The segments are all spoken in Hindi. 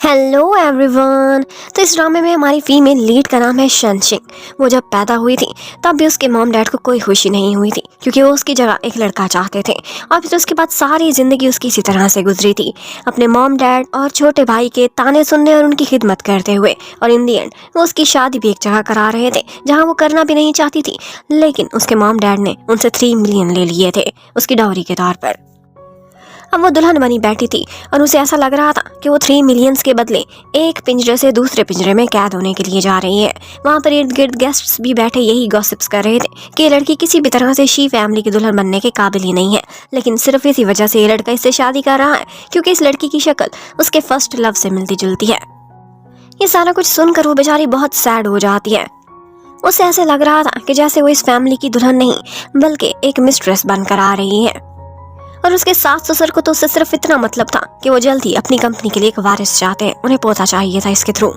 Hello everyone. तो इस ड्रामे में हमारी फीमेल लीड का नाम है शनशिंग। वो जब पैदा हुई थी तब भी उसके मॉम डैड को कोई खुशी नहीं हुई थी, क्योंकि वो उसकी जगह एक लड़का चाहते थे। और फिर उसके बाद सारी जिंदगी उसकी इसी तरह से गुजरी थी, अपने मॉम डैड और छोटे भाई के ताने सुनने और उनकी खिदमत करते हुए। और इन दी एंड वो उसकी शादी भी एक जगह करा रहे थे जहाँ वो करना भी नहीं चाहती थी, लेकिन उसके मॉम डैड ने उनसे 3 मिलियन ले लिए थे उसकी डाउरी के तौर पर। अब वो दुल्हन बनी बैठी थी और उसे ऐसा लग रहा था कि वो 3 मिलियंस के बदले एक पिंजरे से दूसरे पिंजरे में कैद होने के लिए जा रही है। वहाँ पर इर्द गिर्द गेस्ट्स भी बैठे यही गॉसिप्स कर रहे थे कि ये लड़की किसी भी तरह से शी फैमिली की दुल्हन बनने के काबिल ही नहीं है, लेकिन सिर्फ इसी वजह से ये लड़का इससे शादी कर रहा है क्योंकि इस लड़की की शक्ल उसके फर्स्ट लव से मिलती जुलती है। ये सारा कुछ सुनकर वो बेचारी बहुत सैड हो जाती है। उसे ऐसे लग रहा था कि जैसे वो इस फैमिली की दुल्हन नहीं बल्कि एक मिस्ट्रेस बनकर आ रही है। और उसके सास ससुर को तो उससे सिर्फ इतना मतलब था कि वो जल्द ही अपनी कंपनी के लिए एक वारिस चाहते हैं, उन्हें पोता चाहिए था इसके थ्रू।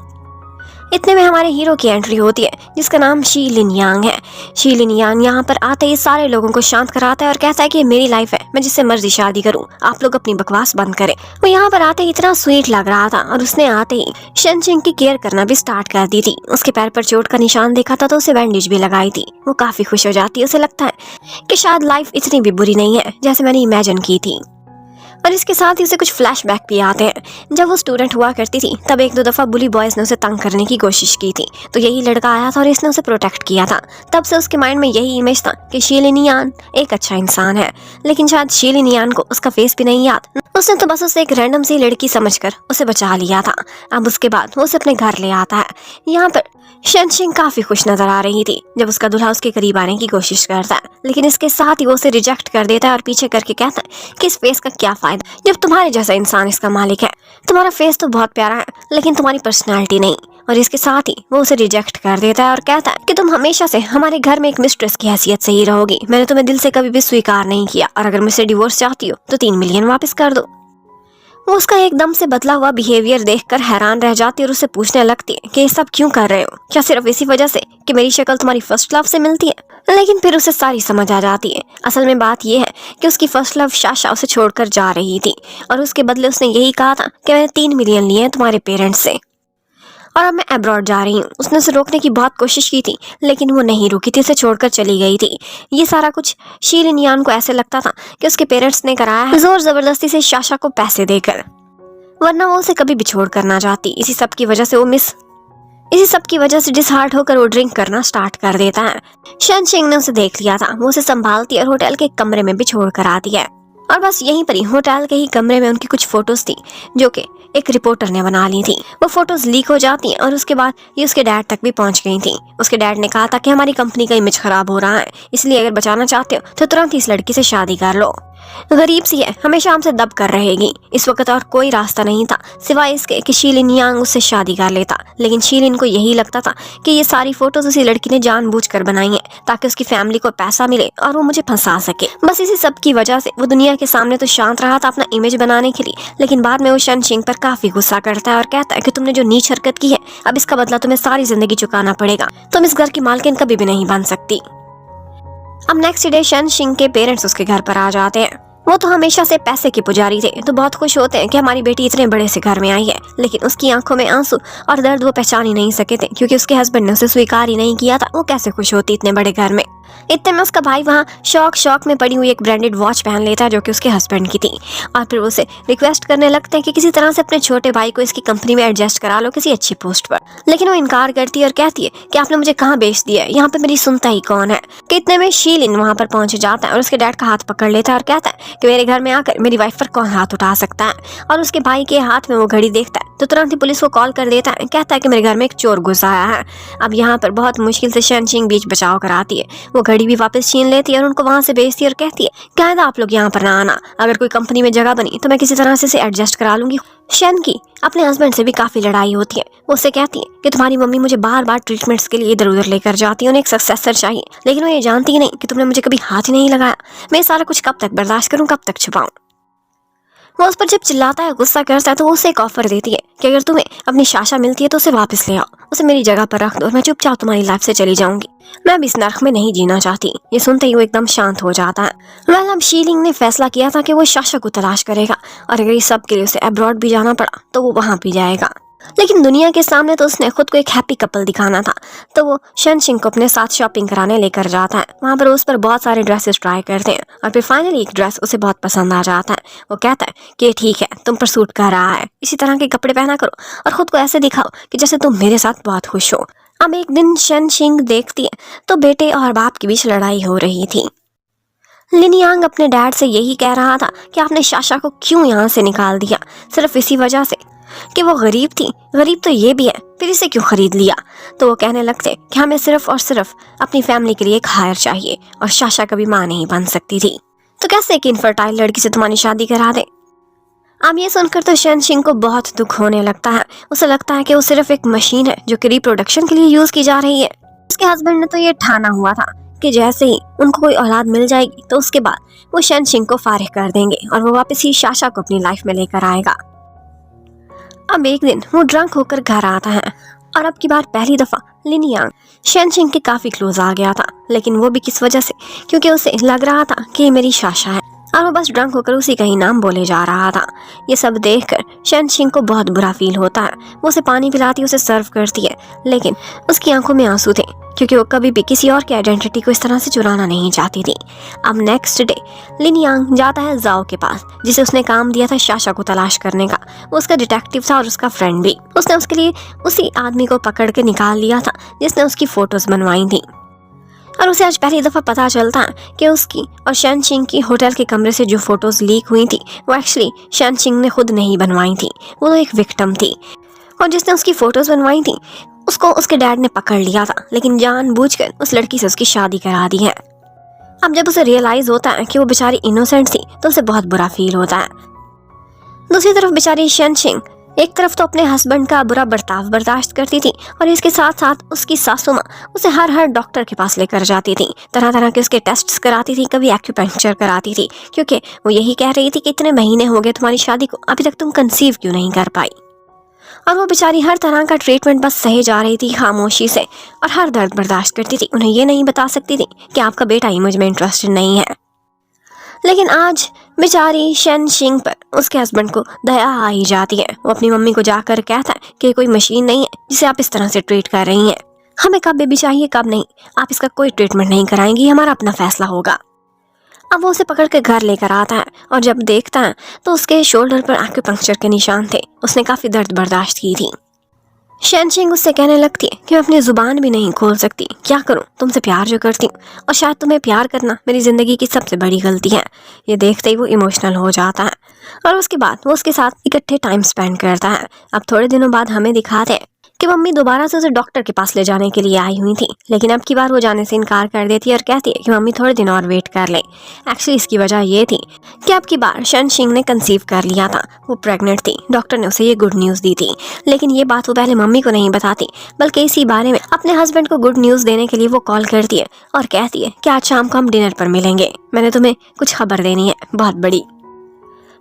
इतने में हमारे हीरो की एंट्री होती है जिसका नाम शी लिन यांग है। शी लिन यांग यहाँ पर आते ही सारे लोगों को शांत कराता है और कहता है कि ये मेरी लाइफ है, मैं जिससे मर्जी शादी करूँ, आप लोग अपनी बकवास बंद करें। वो यहाँ पर आते ही इतना स्वीट लग रहा था और उसने आते ही शनशिंग की केयर करना भी स्टार्ट कर दी थी। उसके पैर पर चोट का निशान देखा था तो उसे बैंडेज भी लगाई थी। वो काफी खुश हो जाती है, उसे लगता है कि शायद लाइफ इतनी भी बुरी नहीं है जैसे मैंने इमेजिन की थी। और इसके साथ ही उसे कुछ फ्लैशबैक भी आते हैं। जब वो स्टूडेंट हुआ करती थी तब एक दो दफा बुली बॉयज ने उसे तंग करने की कोशिश की थी, तो यही लड़का आया था और इसने उसे प्रोटेक्ट किया था। तब से उसके माइंड में यही इमेज था कि शी लिन यांग एक अच्छा इंसान है, लेकिन शायद शी लिन यांग को उसका फेस भी नहीं याद। उसने तो बस उसे एक रैंडम सी लड़की समझकर उसे बचा लिया था। अब उसके बाद वो उसे अपने घर ले आता है। यहाँ पर शनशिंग काफी खुश नजर आ रही थी जब उसका दूल्हा उसके करीब आने की कोशिश करता है, लेकिन इसके साथ ही वो उसे रिजेक्ट कर देता है और पीछे करके कहता है कि इस फेस का क्या फायदा जब तुम्हारे जैसा इंसान इसका मालिक है। तुम्हारा फेस तो बहुत प्यारा है लेकिन तुम्हारी पर्सनालिटी नहीं। और इसके साथ ही वो उसे रिजेक्ट कर देता है और कहता है कि तुम हमेशा से हमारे घर में एक मिस्ट्रेस की हैसियत से ही रहोगी। मैंने तुम्हें दिल से कभी भी स्वीकार नहीं किया और अगर मुझसे डिवोर्स चाहती हो तो 3 मिलियन वापस कर दो। वो उसका एकदम से बदला हुआ बिहेवियर देखकर हैरान रह जाती है और उससे पूछने लगती है कि ये सब क्यों कर रहे हो, क्या सिर्फ इसी वजह से कि मेरी शक्ल तुम्हारी फर्स्ट लव से मिलती है। लेकिन फिर उसे सारी समझ आ जाती है। असल में बात यह है कि उसकी फर्स्ट लव शाशा उसे छोड़कर जा रही थी और उसके बदले उसने यही कहा था कि मैंने 3 मिलियन लिए हैं तुम्हारे पेरेंट्स से और अब मैं अब्रॉड जा रही हूँ। उसने उसे रोकने की बहुत कोशिश की थी लेकिन वो नहीं रुकी थी, उसे छोड़कर चली गई थी। ये सारा कुछ शी लिन यांग को ऐसे लगता था कि उसके पेरेंट्स ने कराया है जोर जबरदस्ती से शाशा को पैसे देकर, वरना वो उसे कभी भी छोड़ कर ना जाती। इसी सब की वजह से डिसहार्ट होकर वो ड्रिंक करना स्टार्ट कर देता है। शनशिंग ने उसे देख लिया था, वो उसे संभालती है और होटल के कमरे में भी छोड़ कर आती है। और बस यहीं पर ही होटल के ही कमरे में उनकी कुछ फोटोज थी जो कि एक रिपोर्टर ने बना ली थी। वो फोटोज लीक हो जाती हैं और उसके बाद ये उसके डैड तक भी पहुंच गई थी। उसके डैड ने कहा था कि हमारी कंपनी का इमेज खराब हो रहा है, इसलिए अगर बचाना चाहते हो तो तुरंत इस लड़की से शादी कर लो। गरीब सी है, हमेशा हमसे दब कर रहेगी। इस वक्त और कोई रास्ता नहीं था सिवाय इसके कि शी लिन यांग उससे शादी कर लेता, लेकिन शी लिन को यही लगता था कि ये सारी फोटोज उसी लड़की ने जानबूझकर बनाई हैं ताकि उसकी फैमिली को पैसा मिले और वो मुझे फंसा सके। बस इसी सब की वजह से वो दुनिया के सामने तो शांत रहा था अपना इमेज बनाने के लिए, लेकिन बाद में वो शनशिंग पर काफी गुस्सा करता है और कहता है कि तुमने जो नीच हरकत की है अब इसका बदला तुम्हें सारी जिंदगी चुकाना पड़ेगा। तुम इस घर की मालकिन कभी भी नहीं बन सकती। अब नेक्स्ट डे शनशिंग के पेरेंट्स उसके घर पर आ जाते हैं। वो तो हमेशा से पैसे के पुजारी थे, तो बहुत खुश होते हैं कि हमारी बेटी इतने बड़े से घर में आई है, लेकिन उसकी आंखों में आंसू और दर्द वो पहचान ही नहीं सके थे क्योंकि उसके हस्बैंड ने उसे स्वीकार ही नहीं किया था। वो कैसे खुश होती इतने बड़े घर में। इतने में उसका भाई वहाँ शौक में पड़ी हुई एक ब्रांडेड वॉच पहन लेता है जो कि उसके हस्बैंड की थी और फिर उसे रिक्वेस्ट करने लगते हैं कि किसी तरह से अपने छोटे भाई को इसकी कंपनी में एडजस्ट करा लो किसी अच्छी पोस्ट पर। लेकिन वो इनकार करती है और कहती है कि आपने मुझे कहाँ बेच दिया है, यहाँ पे मेरी सुनता ही कौन है। कि इतने में शी लिन वहाँ पर पहुंच जाता है और उसके डैड का हाथ पकड़ लेता है और कहता है कि मेरे घर में आकर मेरी वाइफ पर कौन हाथ उठा सकता है। और उसके भाई के हाथ में वो घड़ी देखता है तो तुरंत ही पुलिस को कॉल कर देता है, कहता है कि मेरे घर में एक चोर घुस आया है। अब यहाँ पर बहुत मुश्किल से शनशिंग बीच बचाव कराती है, वो घड़ी भी वापस छीन लेती है और उनको वहां से भेजती है और कहती है कहता आप लोग यहाँ पर ना आना, अगर कोई कंपनी में जगह बनी तो मैं किसी तरह से इसे एडजस्ट करा लूंगी। शन की अपने हस्बैंड से भी काफी लड़ाई होती है। वो उससे कहती है कि तुम्हारी मम्मी मुझे बार बार ट्रीटमेंट्स के लिए इधर उधर लेकर जाती है, उन्हें एक सक्सेसर चाहिए, लेकिन वो ये जानती ही नहीं कि तुमने मुझे कभी हाथ ही नहीं लगाया। मैं सारा कुछ कब तक बर्दाश्त करूँ, कब तक छुपाऊं। वो उस पर जब चिल्लाता है गुस्सा करता है तो वो उसे एक ऑफर देती है कि अगर तुम्हें अपनी शाशा मिलती है तो उसे वापस ले आओ, उसे मेरी जगह पर रख दो और मैं चुपचाप तुम्हारी लाइफ से चली जाऊंगी। मैं अब इस नर्क में नहीं जीना चाहती। ये सुनते ही वो एकदम शांत हो जाता है। वेल अब शी लिन ने फैसला किया था कि वो शाशा को तलाश करेगा और अगर इस सब के लिए उसे अब्रॉड भी जाना पड़ा तो वो वहां भी जाएगा। लेकिन दुनिया के सामने तो उसने खुद को एक हैप्पी कपल दिखाना था। तो वो शनशिंग को अपने साथ शॉपिंग कराने लेकर जाता है। वहाँ पर उस पर बहुत सारे ड्रेसेस ट्राई करते हैं और फिर फाइनली एक ड्रेस उसे बहुत पसंद आ जाता है। वो कहता है कि ठीक है, तुम पर सूट कर रहा है, इसी तरह के कपड़े पहना करो और खुद को ऐसे दिखाओ कि जैसे तुम मेरे साथ बहुत खुश हो। अब एक दिन शनशिंग देखती है तो बेटे और बाप के बीच लड़ाई हो रही थी। लिन यांग अपने डैड से यही कह रहा था कि आपने शाशा को क्यों यहाँ से निकाल दिया, सिर्फ इसी वजह से कि वो गरीब थी। गरीब तो ये भी है, फिर इसे क्यों खरीद लिया। तो वो कहने लगते कि हमें सिर्फ और सिर्फ अपनी फैमिली के लिए एक हायर चाहिए और शाशा कभी माँ नहीं बन सकती थी, तो कैसे एक इनफर्टाइल लड़की से तुम्हारी शादी करा दे। अब ये सुनकर तो शनशिंग को बहुत दुख होने लगता है। उसे लगता है कि वो सिर्फ एक मशीन है जो कि रिप्रोडक्शन के लिए यूज की जा रही है। उसके हस्बैंड ने तो ये ठाना हुआ था कि जैसे ही उनको कोई औलाद मिल जाएगी तो उसके बाद वो शनशिंग को फारिग कर देंगे और वो वापस ही शाशा को अपनी लाइफ में लेकर आएगा। अब एक दिन वो ड्रंक होकर घर आता है और अब की बार पहली दफा लिन यांग शनशिंग के काफी क्लोज आ गया था, लेकिन वो भी किस वजह से, क्योंकि उसे लग रहा था कि ये मेरी शाशा है और वो बस ड्रंक होकर उसी का ही नाम बोले जा रहा था। ये सब देखकर शनशिंग को बहुत बुरा फील होता है। वो उसे पानी पिलाती, उसे सर्व करती है, लेकिन उसकी आंखों में आंसू थे क्योंकि वो कभी भी किसी और की आइडेंटिटी को इस तरह से चुराना नहीं चाहती थी। अब नेक्स्ट डे लिन यांग जाता है जाओ के पास, जिसे उसने काम दिया था शाशा को तलाश करने का। वो उसका डिटेक्टिव था और उसका फ्रेंड भी। उसने उसके लिए उसी आदमी को पकड़ के निकाल लिया था जिसने उसकी फोटोज बनवाई थी। और उसे आज पहली दफा पता चलता है कि उसकी और शनशिंग की होटल के कमरे से जो फोटोज लीक हुई थी वो एक्चुअली शनशिंग ने खुद नहीं बनवाई थी। वो तो एक विक्टिम थी और जिसने उसकी फोटोज बनवाई थी उसको उसके डैड ने पकड़ लिया था, लेकिन जानबूझकर उस लड़की से उसकी शादी करा दी है। अब जब उसे रियलाइज होता है कि वो बेचारी इनोसेंट थी तो उसे बहुत बुरा फील होता है। दूसरी तरफ बेचारी शनशिंग एक तरफ तो अपने हस्बैंड का बुरा बर्ताव बर्दाश्त करती थी और इसके साथ साथ उसकी सासू माँ उसे हर डॉक्टर के पास लेकर जाती थी, तरह तरह के उसके टेस्ट्स कराती थी, कभी एक्यूपंक्चर कराती थी, क्योंकि वो यही कह रही थी कि इतने महीने हो गए तुम्हारी शादी को, अभी तक तुम कंसीव क्यों नहीं कर पाई। और वो बेचारी हर तरह का ट्रीटमेंट बस सहे जा रही थी खामोशी से और हर दर्द बर्दाश्त करती थी। उन्हें ये नहीं बता सकती थी कि आपका बेटा ही मुझ में इंटरेस्टेड नहीं है। लेकिन आज बेचारी शनशिंग पर उसके हस्बैंड को दया आ ही जाती है। वो अपनी मम्मी को जाकर कहता है कि कोई मशीन नहीं है जिसे आप इस तरह से ट्रीट कर रही हैं। हमें कब बेबी चाहिए कब नहीं, आप इसका कोई ट्रीटमेंट नहीं कराएंगी, हमारा अपना फैसला होगा। अब वो उसे पकड़ के घर लेकर आता है और जब देखता है तो उसके शोल्डर पर एक्यूपंक्चर के निशान थे। उसने काफी दर्द बर्दाश्त की थी। शनशिंग उससे कहने लगती है कि मैं अपनी जुबान भी नहीं खोल सकती, क्या करूं, तुमसे प्यार जो करती हूँ और शायद तुम्हें प्यार करना मेरी जिंदगी की सबसे बड़ी गलती है। ये देखते ही वो इमोशनल हो जाता है और उसके बाद वो उसके साथ इकट्ठे टाइम स्पेंड करता है। अब थोड़े दिनों बाद हमें दिखाते हैं कि मम्मी दोबारा से उसे डॉक्टर के पास ले जाने के लिए आई हुई थी, लेकिन अब की बार वो जाने से इनकार कर देती है और कहती है कि मम्मी थोड़े दिन और वेट कर ले। एक्चुअली इसकी वजह ये थी कि अब की बार शनशिंग ने कंसीव कर लिया था, वो प्रेग्नेंट थी। डॉक्टर ने उसे ये गुड न्यूज़ दी थी, लेकिन ये बात वो पहले मम्मी को नहीं बताती, बल्कि इसी बारे में अपने हस्बैंड को गुड न्यूज़ देने के लिए वो कॉल करती है और कहती है कि आज शाम को हम डिनर पर मिलेंगे, मैंने तुम्हें कुछ खबर देनी है बहुत बड़ी।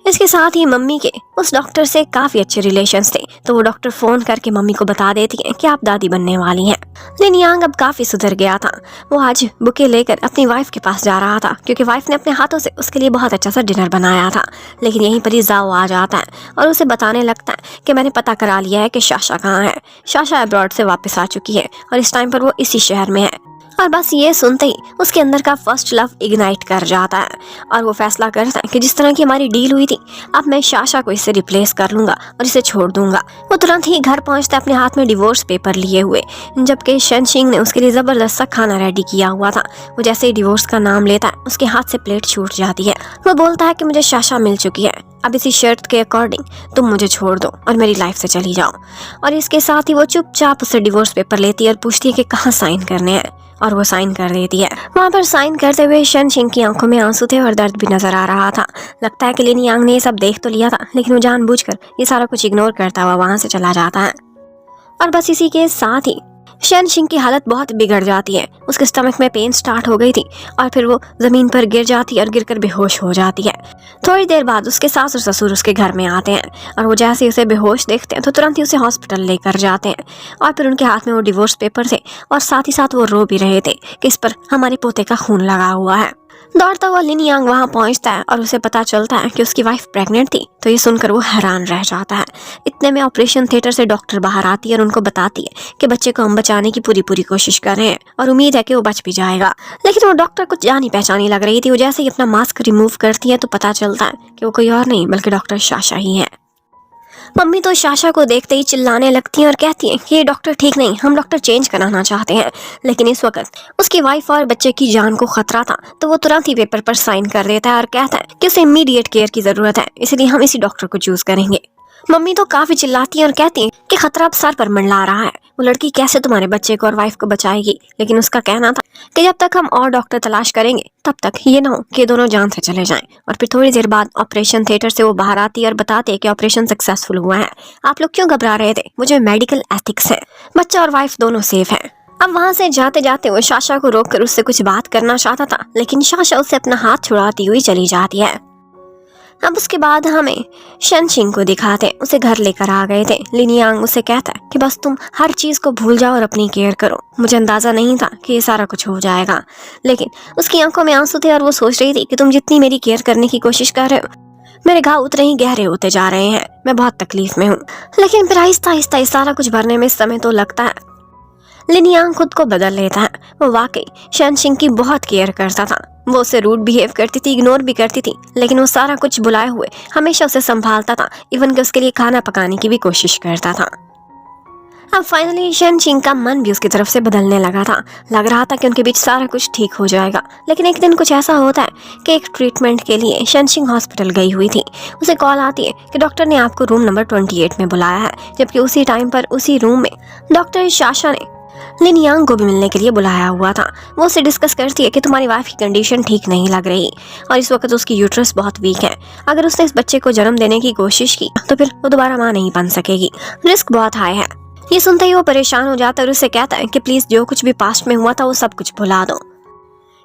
इसके साथ ही मम्मी के उस डॉक्टर से काफी अच्छे रिलेशंस थे, तो वो डॉक्टर फोन करके मम्मी को बता देती है कि आप दादी बनने वाली हैं। लिन यांग अब काफी सुधर गया था। वो आज बुके लेकर अपनी वाइफ के पास जा रहा था क्योंकि वाइफ ने अपने हाथों से उसके लिए बहुत अच्छा सा डिनर बनाया था। लेकिन यहीं पर ही जाओ आ जाता है और उसे बताने लगता है कि मैंने पता करा लिया है कि शाशा कहाँ है। शाशा अब्रॉड से वापस आ चुकी है और इस टाइम पर वो इसी शहर में है। और बस ये सुनते ही उसके अंदर का फर्स्ट लव इग्नाइट कर जाता है और वो फैसला करता है कि जिस तरह की हमारी डील हुई थी, अब मैं शाशा को इससे रिप्लेस कर लूंगा और इसे छोड़ दूंगा। वो तुरंत ही घर पहुंचता है अपने हाथ में डिवोर्स पेपर लिए हुए, जबकि शनशिंग ने उसके लिए जबरदस्त सा खाना रेडी किया हुआ था। वो जैसे ही डिवोर्स का नाम लेता है उसके हाथ से प्लेट छूट जाती है। वो बोलता है कि मुझे शाशा मिल चुकी है, अब इसी शर्त के अकॉर्डिंग तुम मुझे छोड़ दो और मेरी लाइफ से चली जाओ। और इसके साथ ही वो चुपचाप उससे डिवोर्स पेपर लेती है और पूछती है कि कहाँ साइन करने हैं, और वो साइन कर देती है। वहाँ पर साइन करते हुए शनशिंग की आंखों में आंसू थे और दर्द भी नजर आ रहा था। लगता है कि लिन यांग ने ये सब देख तो लिया था, लेकिन वो जानबूझकर ये सारा कुछ इग्नोर करता हुआ वहाँ से चला जाता है। और बस इसी के साथ ही शनशिंग की हालत बहुत बिगड़ जाती है। उसके स्टमक में पेन स्टार्ट हो गई थी और फिर वो जमीन पर गिर जाती है और गिरकर बेहोश हो जाती है। थोड़ी देर बाद उसके सास और ससुर उसके घर में आते हैं और वो जैसे ही उसे बेहोश देखते हैं तो तुरंत ही उसे हॉस्पिटल लेकर जाते हैं। और फिर उनके हाथ में वो डिवोर्स पेपर थे और साथ ही साथ वो रो भी रहे थे कि इस पर हमारे पोते का खून लगा हुआ है। दौड़ता हुआ लिन यांग वहाँ पहुँचता है और उसे पता चलता है कि उसकी वाइफ प्रेग्नेंट थी। तो ये सुनकर वो हैरान रह जाता है। इतने में ऑपरेशन थिएटर से डॉक्टर बाहर आती है और उनको बताती है कि बच्चे को हम बचाने की पूरी कोशिश कर रहे हैं और उम्मीद है कि वो बच भी जाएगा। लेकिन वो डॉक्टर कुछ जानी पहचानी लग रही थी। वो जैसे ही अपना मास्क रिमूव करती है तो पता चलता है कि वो कोई और नहीं बल्कि डॉक्टर शाशा ही है। मम्मी तो शाशा को देखते ही चिल्लाने लगती हैं और कहती हैं कि ये डॉक्टर ठीक नहीं, हम डॉक्टर चेंज कराना चाहते हैं। लेकिन इस वक्त उसकी वाइफ और बच्चे की जान को खतरा था, तो वो तुरंत ही पेपर पर साइन कर देता है और कहता है कि उसे इमीडिएट केयर की जरूरत है, इसलिए हम इसी डॉक्टर को चूज करेंगे। मम्मी तो काफी चिल्लाती है और कहती है कि खतरा अब सर पर मंडरा रहा है, वो लड़की कैसे तुम्हारे बच्चे को और वाइफ को बचाएगी। लेकिन उसका कहना था कि जब तक हम और डॉक्टर तलाश करेंगे तब तक ये ना हो कि दोनों जान से चले जाएं। और फिर थोड़ी देर बाद ऑपरेशन थिएटर से वो बाहर आती है और बताते हैं कि ऑपरेशन सक्सेसफुल हुआ है। आप लोग क्यों घबरा रहे थे, मुझे मेडिकल एथिक्स है, बच्चा और वाइफ दोनों सेफ है। अब वहाँ से जाते जाते वो शाशा को रोककर उससे कुछ बात करना चाहता था, लेकिन शाशा उससे अपना हाथ छुड़ाती हुई चली जाती है। अब उसके बाद हमें शनशिंग को दिखाते, उसे घर लेकर आ गए थे। लिन यांग उसे कहता है कि बस तुम हर चीज को भूल जाओ और अपनी केयर करो। मुझे अंदाजा नहीं था कि ये सारा कुछ हो जाएगा, लेकिन उसकी आंखों में आंसू थे और वो सोच रही थी कि तुम जितनी मेरी केयर करने की कोशिश कर रहे हो, मेरे घाव उतने ही गहरे होते जा रहे हैं। मैं बहुत तकलीफ में हूँ। लेकिन फिर आहिस्ता आहिस्ता सारा कुछ भरने में समय तो लगता है। लिन यांग खुद को बदल लेता है। वो वाकई शनशिंग की बहुत केयर करता था। वो उसे रूड बिहेव करती थी, इग्नोर भी करती थी, लेकिन वो सारा कुछ बुलाए हुए हमेशा उसे संभालता था, इवन कि उसके लिए खाना पकाने की भी कोशिश करता था। अब फाइनली शनशिंग का मन भी उसकी तरफ से बदलने लगा था। लग रहा था कि उनके बीच सारा कुछ ठीक हो जाएगा। लेकिन एक दिन कुछ ऐसा होता है कि एक ट्रीटमेंट के लिए शनशिंग हॉस्पिटल गई हुई थी। उसे कॉल आती है कि डॉक्टर ने आपको रूम नंबर 28 में बुलाया है, जबकि उसी टाइम पर उसी रूम में डॉक्टर शाशा ने लिन यांग को भी मिलने के लिए बुलाया हुआ था। वो उससे डिस्कस करती है कि तुम्हारी वाइफ की कंडीशन ठीक नहीं लग रही और इस वक्त उसकी यूट्रस बहुत वीक है। अगर उसने इस बच्चे को जन्म देने की कोशिश की तो फिर वो दोबारा माँ नहीं बन सकेगी, रिस्क बहुत हाई है। ये सुनते ही वो परेशान हो जाता है और उससे कहता है कि प्लीज जो कुछ भी पास्ट में हुआ था वो सब कुछ भुला दो,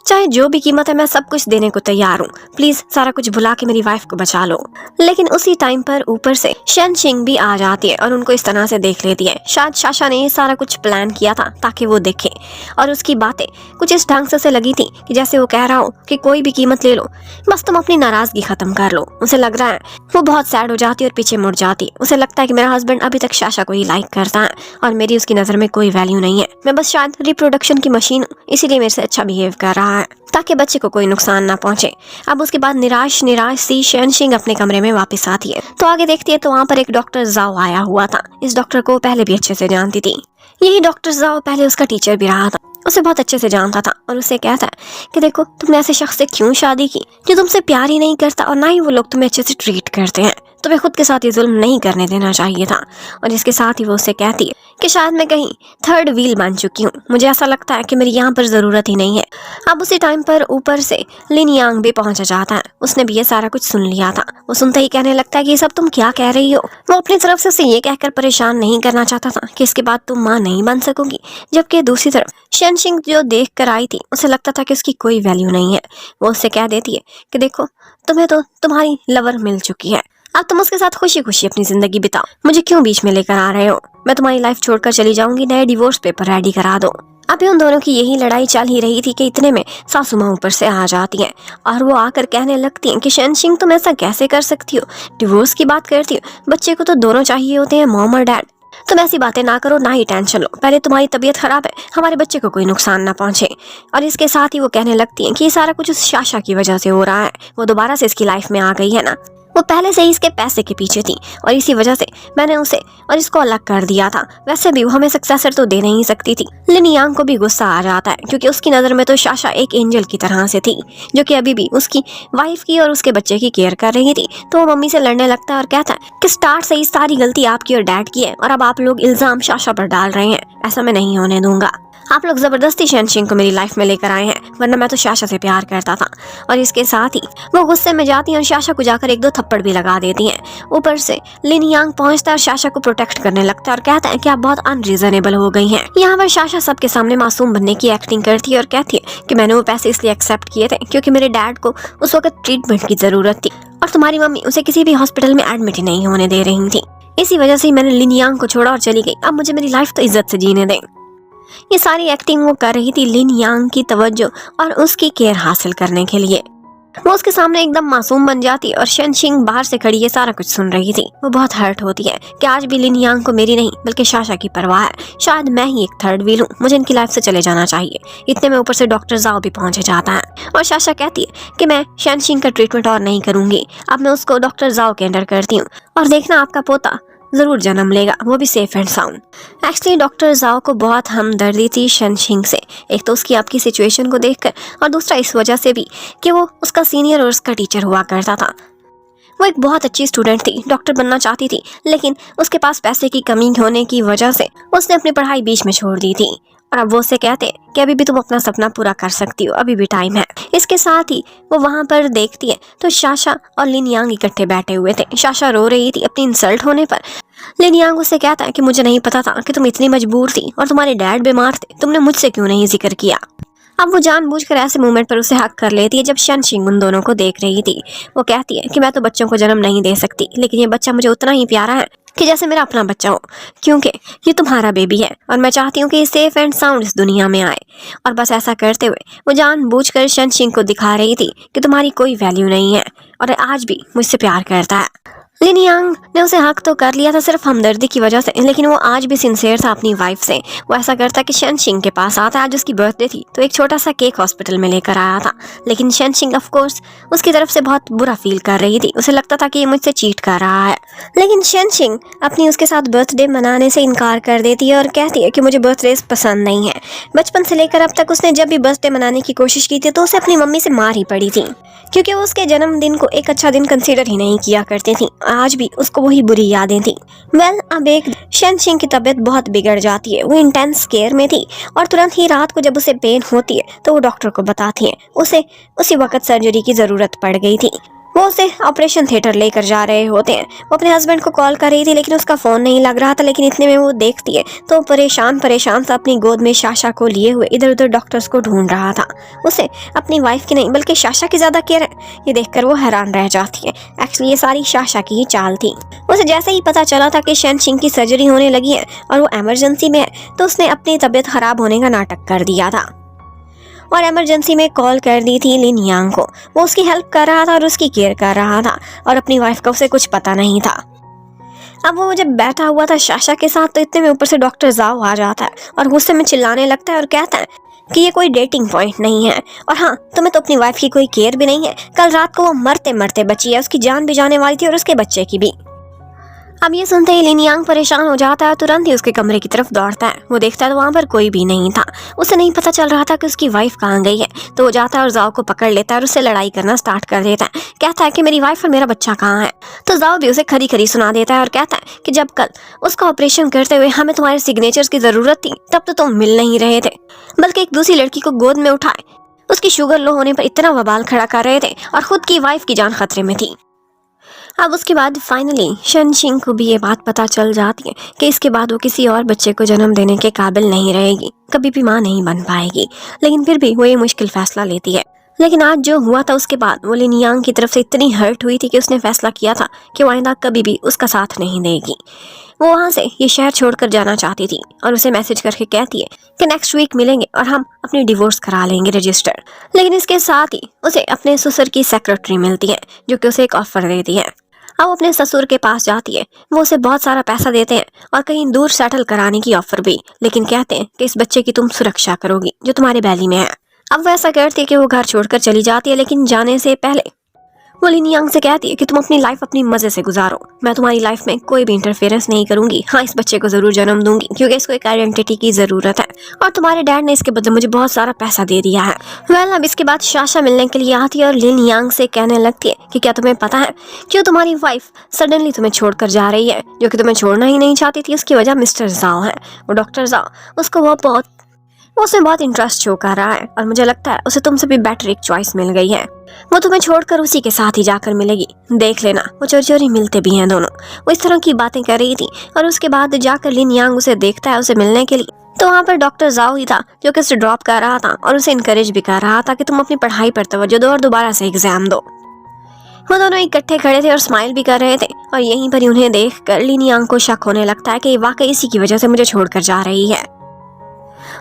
चाहे जो भी कीमत है मैं सब कुछ देने को तैयार हूँ, प्लीज सारा कुछ भुला के मेरी वाइफ को बचा लो। लेकिन उसी टाइम पर ऊपर से शनशिंग भी आ जाती है और उनको इस तरह से देख लेती है। शायद शाशा ने ये सारा कुछ प्लान किया था ताकि वो देखे, और उसकी बातें कुछ इस ढंग से उसे लगी थी कि जैसे वो कह रहा हो कि कोई भी कीमत ले लो, बस तुम अपनी नाराजगी खत्म कर लो। उसे लग रहा है वो बहुत सैड हो जाती है और पीछे मुड़ जाती। उसे लगता है कि मेरा हस्बैंड अभी तक शाशा को ही लाइक करता है और मेरी उसकी नजर में कोई वैल्यू नहीं है। मैं बस शायद रिप्रोडक्शन की मशीन हूँ, इसीलिए मेरे से अच्छा बिहेव कर रहा है ताकि बच्चे को कोई नुकसान ना पहुंचे। अब उसके बाद निराश सी शनशिंग अपने कमरे में वापस आती है तो आगे देखती है तो वहाँ पर एक डॉक्टर जाओ आया हुआ था। इस डॉक्टर को पहले भी अच्छे से जानती थी। यही डॉक्टर जाओ पहले उसका टीचर भी रहा था, उसे बहुत अच्छे से जानता था और उसे कहता है कि देखो तुमने ऐसे शख्स से क्यों शादी की जो तुमसे प्यार ही नहीं करता और ना ही वो लोग तुम्हें अच्छे से ट्रीट करते हैं। तुम्हें खुद के साथ ये जुल्म नहीं करने देना चाहिए था। और इसके साथ ही वो उससे कहती है कि शायद मैं कहीं थर्ड व्हील बन चुकी हूँ, मुझे ऐसा लगता है कि मेरी यहाँ पर ज़रूरत ही नहीं है। अब उसी टाइम पर ऊपर से लिन यांग भी पहुँच जाता है। उसने भी ये सारा कुछ सुन लिया था। वो सुनते ही कहने लगता है कि ये सब तुम क्या कह रही हो। वो अपनी तरफ से उसे ये कहकर परेशान नहीं करना चाहता था कि इसके बाद तुम माँ नहीं बन सकोगी, जबकि दूसरी तरफ शनशिंग जो देख कर आई थी उसे लगता था कि उसकी कोई वैल्यू नहीं है। वो उससे कह देती है कि देखो तुम्हें तो तुम्हारी लवर मिल चुकी है, अब तुम उसके साथ खुशी खुशी अपनी जिंदगी बिताओ, मुझे क्यों बीच में लेकर आ रहे हो। मैं तुम्हारी लाइफ छोड़कर चली जाऊंगी, नए डिवोर्स पेपर रेडी करा दो। अभी उन दोनों की यही लड़ाई चल ही रही थी कि इतने में सासू माँ ऊपर से आ जाती हैं और वो आकर कहने लगती हैं कि शनशिंग तुम ऐसा कैसे कर सकती हो, डिवोर्स की बात करती हो, बच्चे को तो दोनों चाहिए होते हैं, मॉम और डैड। तुम ऐसी बातें ना करो, ना ही टेंशन लो, पहले तुम्हारी तबीयत खराब है, हमारे बच्चे को कोई नुकसान ना पहुंचे। और इसके साथ ही वो कहने लगती हैं कि ये सारा कुछ उस शाशा की वजह से हो रहा है, वो दोबारा से इसकी लाइफ में आ गई है ना, वो पहले से ही इसके पैसे के पीछे थी और इसी वजह से मैंने उसे और इसको अलग कर दिया था। वैसे भी वो हमें सक्सेसर तो दे नहीं सकती थी। लिन यांग को भी गुस्सा आ जाता है क्योंकि उसकी नज़र में तो शाशा एक एंजल की तरह से थी जो कि अभी भी उसकी वाइफ की और उसके बच्चे की केयर कर रही थी। तो वो मम्मी से लड़ने लगता है और कहता है कि स्टार्ट से ही सारी गलती आपकी और डैड की है और अब आप लोग इल्जाम शाशा पर डाल रहे हैं, ऐसा मैं नहीं होने दूंगा। आप लोग जबरदस्ती शनशिंग को मेरी लाइफ में लेकर आए हैं, वरना मैं तो शाशा से प्यार करता था। और इसके साथ ही वो गुस्से में जाती हैं और शाशा को जाकर एक दो थप्पड़ भी लगा देती हैं। ऊपर से लिन यांग पहुंचता है और शाशा को प्रोटेक्ट करने लगता है और कहता है कि आप बहुत अनरीजनेबल हो गई हैं। यहाँ पर शाशा सबके सामने मासूम बनने की एक्टिंग करती है और कहती है कि मैंने वो पैसे इसलिए एक्सेप्ट किए थे क्योंकि मेरे डैड को उस वक्त ट्रीटमेंट की जरूरत थी और तुम्हारी मम्मी उसे किसी भी हॉस्पिटल में एडमिट ही नहीं होने दे रही थी। इसी वजह से मैंने लिन यांग को छोड़ा और चली गई। अब मुझे मेरी लाइफ तो इज्जत से जीने दें। ये सारी एक्टिंग वो कर रही थी लिन यांग की तवज्जो और उसकी केयर हासिल करने के लिए। वो उसके सामने एकदम मासूम बन जाती और शेनशिंग बाहर से खड़ी ये सारा कुछ सुन रही थी। वो बहुत हर्ट होती है कि आज भी लिन यांग को मेरी नहीं बल्कि शाशा की परवाह है। शायद मैं ही एक थर्ड व्हील हूँ, मुझे इनकी लाइफ से चले जाना चाहिए। इतने में ऊपर से डॉक्टर जाओ भी पहुंचे जाता है और शाशा कहती है कि मैं शेनशिंग का ट्रीटमेंट और नहीं करूंगी, अब मैं उसको डॉक्टर जाओ के अंडर करती हूँ और देखना आपका पोता जरूर जन्म लेगा, वो भी safe and sound. Actually doctor जाओ को बहुत हमदर्दी थी शेनशिंग से, एक तो उसकी आपकी सिचुएशन को देखकर और दूसरा इस वजह से भी कि वो उसका सीनियर और उसका टीचर हुआ करता था। वो एक बहुत अच्छी स्टूडेंट थी, डॉक्टर बनना चाहती थी, लेकिन उसके पास पैसे की कमी होने की वजह से उसने अपनी पढ़ाई बीच में छोड़ दी थी। और अब वो उसे कहते कि अभी भी तुम अपना सपना पूरा कर सकती हो, अभी भी टाइम है। इसके साथ ही वो वहां पर देखती है तो शाशा और लिन यांग इकट्ठे बैठे हुए थे। शाशा रो रही थी अपनी इंसल्ट होने पर। लिन यांग उसे कहता है कि मुझे नहीं पता था कि तुम इतनी मजबूर थी और तुम्हारे डैड बीमार थे, तुमने मुझसे क्यों नहीं जिक्र किया। अब वो जानबूझकर ऐसे मोमेंट पर उसे हक कर लेती है जब शेनशिंग उन दोनों को देख रही थी। वो कहती है कि मैं तो बच्चों को जन्म नहीं दे सकती, लेकिन ये बच्चा मुझे उतना ही प्यारा है कि जैसे मेरा अपना बच्चा हो, क्योंकि ये तुम्हारा बेबी है और मैं चाहती हूँ कि ये सेफ एंड साउंड इस दुनिया में आए। और बस ऐसा करते हुए वो जानबूझकर शेनशिंग को दिखा रही थी कि तुम्हारी कोई वैल्यू नहीं है और आज भी मुझसे प्यार करता है। लिन यांग ने उसे हक तो कर लिया था सिर्फ हमदर्दी की वजह से, लेकिन वो आज भी सिंसियर था अपनी वाइफ से। वो ऐसा करता कि शेनशिंग के पास आता, आज उसकी बर्थडे थी तो एक छोटा सा केक हॉस्पिटल में लेकर आया था, लेकिन शेनशिंग ऑफ कोर्स उसकी तरफ से बहुत बुरा फील कर रही थी। उसे लगता था कि ये मुझसे चीट कर रहा है, लेकिन शेनशिंग अपनी उसके साथ बर्थडे मनाने से इनकार कर देती है और कहती है कि मुझे बर्थडे पसंद नहीं है। बचपन से लेकर अब तक उसने जब भी बर्थडे मनाने की कोशिश की थी तो उसे अपनी मम्मी से मार ही पड़ी थी, क्योंकि वो उसके जन्मदिन को एक अच्छा दिन कंसीडर ही नहीं किया करती थी। आज भी उसको वही बुरी यादें थी। अब एक शेनशिंग की तबीयत बहुत बिगड़ जाती है। वो इंटेंस केयर में थी और तुरंत ही रात को जब उसे पेन होती है तो वो डॉक्टर को बताती है। उसे उसी वक्त सर्जरी की जरूरत पड़ गई थी। वो उसे ऑपरेशन थिएटर लेकर जा रहे होते हैं। वो अपने हस्बैंड को कॉल कर रही थी लेकिन उसका फोन नहीं लग रहा था, लेकिन इतने में वो देखती है तो परेशान सा अपनी गोद में शाशा को लिए हुए इधर उधर डॉक्टर्स को ढूंढ रहा था। उसे अपनी वाइफ की नहीं बल्कि शाशा की ज्यादा केयर है, ये देखकर वो हैरान रह जाती है। एक्चुअली ये सारी शाशा की ही चाल थी। उसे जैसे ही पता चला था कि शेनशिंग की सर्जरी होने लगी है और वो इमरजेंसी में है तो उसने अपनी तबीयत खराब होने का नाटक कर दिया था और इमरजेंसी में कॉल कर दी थी लिन यांग को। वो उसकी हेल्प कर रहा था और उसकी केयर कर रहा था और अपनी वाइफ का उसे कुछ पता नहीं था। अब वो जब बैठा हुआ था शाशा के साथ तो इतने में ऊपर से डॉक्टर जाओ आ जाता है और गुस्से में चिल्लाने लगता है और कहता है कि ये कोई डेटिंग पॉइंट नहीं है और हाँ, तुम्हें तो अपनी वाइफ की कोई केयर भी नहीं है। कल रात को वो मरते मरते बची है, उसकी जान भी जाने वाली थी और उसके बच्चे की भी। अब ये सुनते ही लिन यांग परेशान हो जाता है, तुरंत ही उसके कमरे की तरफ दौड़ता है। वो देखता है तो वहाँ पर कोई भी नहीं था। उसे नहीं पता चल रहा था कि उसकी वाइफ कहाँ गई है, तो वो जाता है और जाओ को पकड़ लेता है और उससे लड़ाई करना स्टार्ट कर देता है। कहता है कि मेरी वाइफ और मेरा बच्चा कहाँ है, तो जाओ भी उसे खरी खरी सुना देता है और कहता है कि जब कल उसका ऑपरेशन करते हुए हमें तुम्हारे सिग्नेचर्स की जरूरत थी तब तो तुम मिल नहीं रहे थे, बल्कि एक दूसरी लड़की को गोद में उठाए उसकी शुगर लो होने पर इतना बवाल खड़ा कर रहे थे और खुद की वाइफ की जान खतरे में थी। अब उसके बाद फाइनली शेनशिंग को भी ये बात पता चल जाती है कि इसके बाद वो किसी और बच्चे को जन्म देने के काबिल नहीं रहेगी, कभी भी माँ नहीं बन पाएगी। लेकिन फिर भी वो ये मुश्किल फैसला लेती है। लेकिन आज जो हुआ था उसके बाद वो लिन यांग की तरफ से इतनी हर्ट हुई थी कि उसने फैसला किया था कि वो आइंदा कभी भी उसका साथ नहीं देगी। वो वहाँ से ये शहर छोड़कर जाना चाहती थी और उसे मैसेज करके कहती है कि नेक्स्ट वीक मिलेंगे और हम अपनी डिवोर्स करा लेंगे रजिस्टर। लेकिन इसके साथ ही उसे अपने ससुर की सेक्रेटरी मिलती है जो कि उसे एक ऑफर देती है। अब अपने ससुर के पास जाती है। वो उसे बहुत सारा पैसा देते हैं और कहीं दूर सेटल कराने की ऑफर भी, लेकिन कहते हैं कि इस बच्चे की तुम सुरक्षा करोगी जो तुम्हारे बैली में है। अब वो ऐसा करती है कि वो घर छोड़कर चली जाती है, लेकिन जाने से पहले वो लिन यांग से कहती है कि तुम अपनी लाइफ अपनी मजे से गुजारो, मैं तुम्हारी लाइफ में कोई भी इंटरफेरेंस नहीं करूंगी। हाँ, इस बच्चे को जरूर जन्म दूंगी क्योंकि इसको एक आइडेंटिटी की जरूरत है और तुम्हारे डैड ने इसके बदले मुझे बहुत सारा पैसा दे दिया है। अब इसके बाद शाशा मिलने के लिए आती है और लिन यांग से कहने लगती है कि क्या तुम्हें पता है क्यों तुम्हारी वाइफ सडनली तुम्हें छोड़कर जा रही है, जो कि तुम्हें छोड़ना ही नहीं चाहती थी। उसकी वजह मिस्टर जाओ है। वो डॉक्टर जाओ उसको वो उसमें बहुत इंटरेस्ट शो कर रहा है और मुझे लगता है उसे तुमसे भी बेटर एक चॉइस मिल गई है। वो तुम्हें छोड़कर उसी के साथ ही जाकर मिलेगी, देख लेना। वो चोरी चोरी मिलते भी हैं दोनों। वो इस तरह की बातें कर रही थी और उसके बाद जाकर लिन यांग उसे देखता है उसे मिलने के लिए, तो वहाँ पर डॉक्टर जाओ ही था जो कि उसे ड्रॉप कर रहा था और उसे इनकरेज भी कर रहा था कि तुम अपनी पढ़ाई पर तवज्जो दो और दोबारा से एग्जाम दो। वो दोनों इकट्ठे खड़े थे और स्माइल भी कर रहे थे और यहीं पर उन्हें देख कर लिन यांग को शक होने लगता है कि वाकई इसी की वजह से मुझे छोड़कर जा रही है।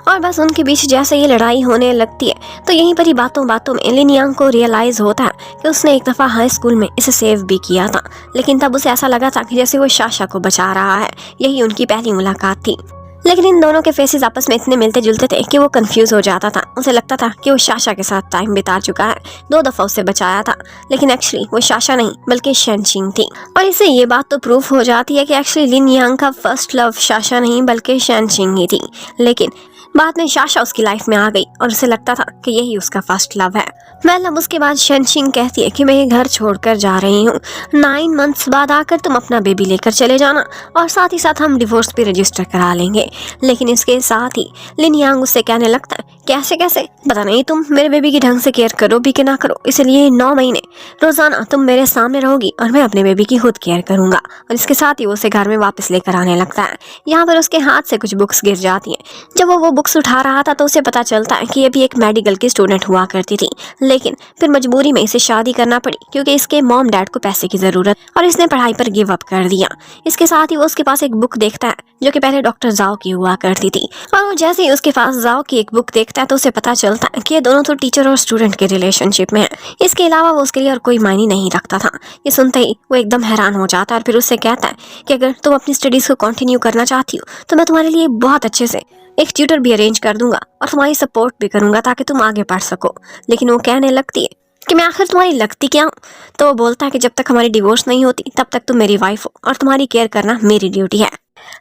और बस उनके बीच जैसे ये लड़ाई होने लगती है तो यहीं पर ही बातों बातों में लिन यांग को रियलाइज होता है कि उसने एक दफ़ा हाई स्कूल में इसे सेव भी किया था, लेकिन तब उसे ऐसा लगा था कि जैसे वो शाशा को बचा रहा है। यही उनकी पहली मुलाकात थी। लेकिन इन दोनों के फेसेस आपस में इतने मिलते जुलते थे कि वो कंफ्यूज हो जाता था। उसे लगता था कि वो शाशा के साथ टाइम बिता चुका है, 2 दफ़ा उसे बचाया था, लेकिन एक्चुअली वो शाशा नहीं बल्कि शेनचिंग थी। और इससे ये बात तो प्रूफ हो जाती है कि एक्चुअली लिन यांग का फर्स्ट लव शाशा नहीं बल्कि शेनचिंग ही थी। लेकिन बाद में शाशा उसकी लाइफ में आ गई और उसे लगता था कि यही उसका फर्स्ट लव है। अब उसके बाद शेनचिंग कहती है कि मैं ये घर छोड़कर जा रही हूँ, 9 मंथ्स बाद आकर तुम अपना बेबी लेकर चले जाना और साथ ही साथ हम डिवोर्स भी रजिस्टर करा लेंगे। लेकिन इसके साथ ही लिन यांग उससे कहने लगता है कैसे कैसे, पता नहीं तुम मेरे बेबी की ढंग से केयर करो भी कि ना करो, इसलिए 9 महीने रोजाना तुम मेरे सामने रहोगी और मैं अपने बेबी की खुद केयर करूंगा। और इसके साथ ही वो उसे घर में वापस लेकर आने लगता है। यहाँ पर उसके हाथ से कुछ बुक्स गिर जाती हैं। जब वो बुक्स उठा रहा था तो उसे पता चलता है कि ये भी एक मेडिकल की स्टूडेंट हुआ करती थी, लेकिन फिर मजबूरी में इसे शादी करना पड़ी क्योंकि इसके मॉम डैड को पैसे की जरूरत और इसने पढ़ाई पर गिव अप कर दिया। इसके साथ ही वो उसके पास एक बुक देखता है जो कि पहले डॉक्टर जाओ की हुआ करती थी, और वो जैसे ही उसके पास जाओ की एक बुक देखता है तो उसे पता चलता है कि ये दोनों तो टीचर और स्टूडेंट के रिलेशनशिप में है। इसके अलावा वो उसके लिए और कोई मायने नहीं रखता था। ये सुनते ही वो एकदम हैरान हो जाता है और फिर उससे कहता है कि अगर तुम अपनी स्टडीज को कंटिन्यू करना चाहती हो तो मैं तुम्हारे लिए बहुत अच्छे से एक ट्यूटर भी अरेंज कर दूंगा और तुम्हारी सपोर्ट भी करूंगा ताकि तुम आगे पढ़ सको। लेकिन वो कहने लगती है कि मैं आखिर तुम्हारी लगती क्या हूँ? तो वो बोलता है कि जब तक हमारी डिवोर्स नहीं होती तब तक तुम मेरी वाइफ हो और तुम्हारी केयर करना मेरी ड्यूटी है।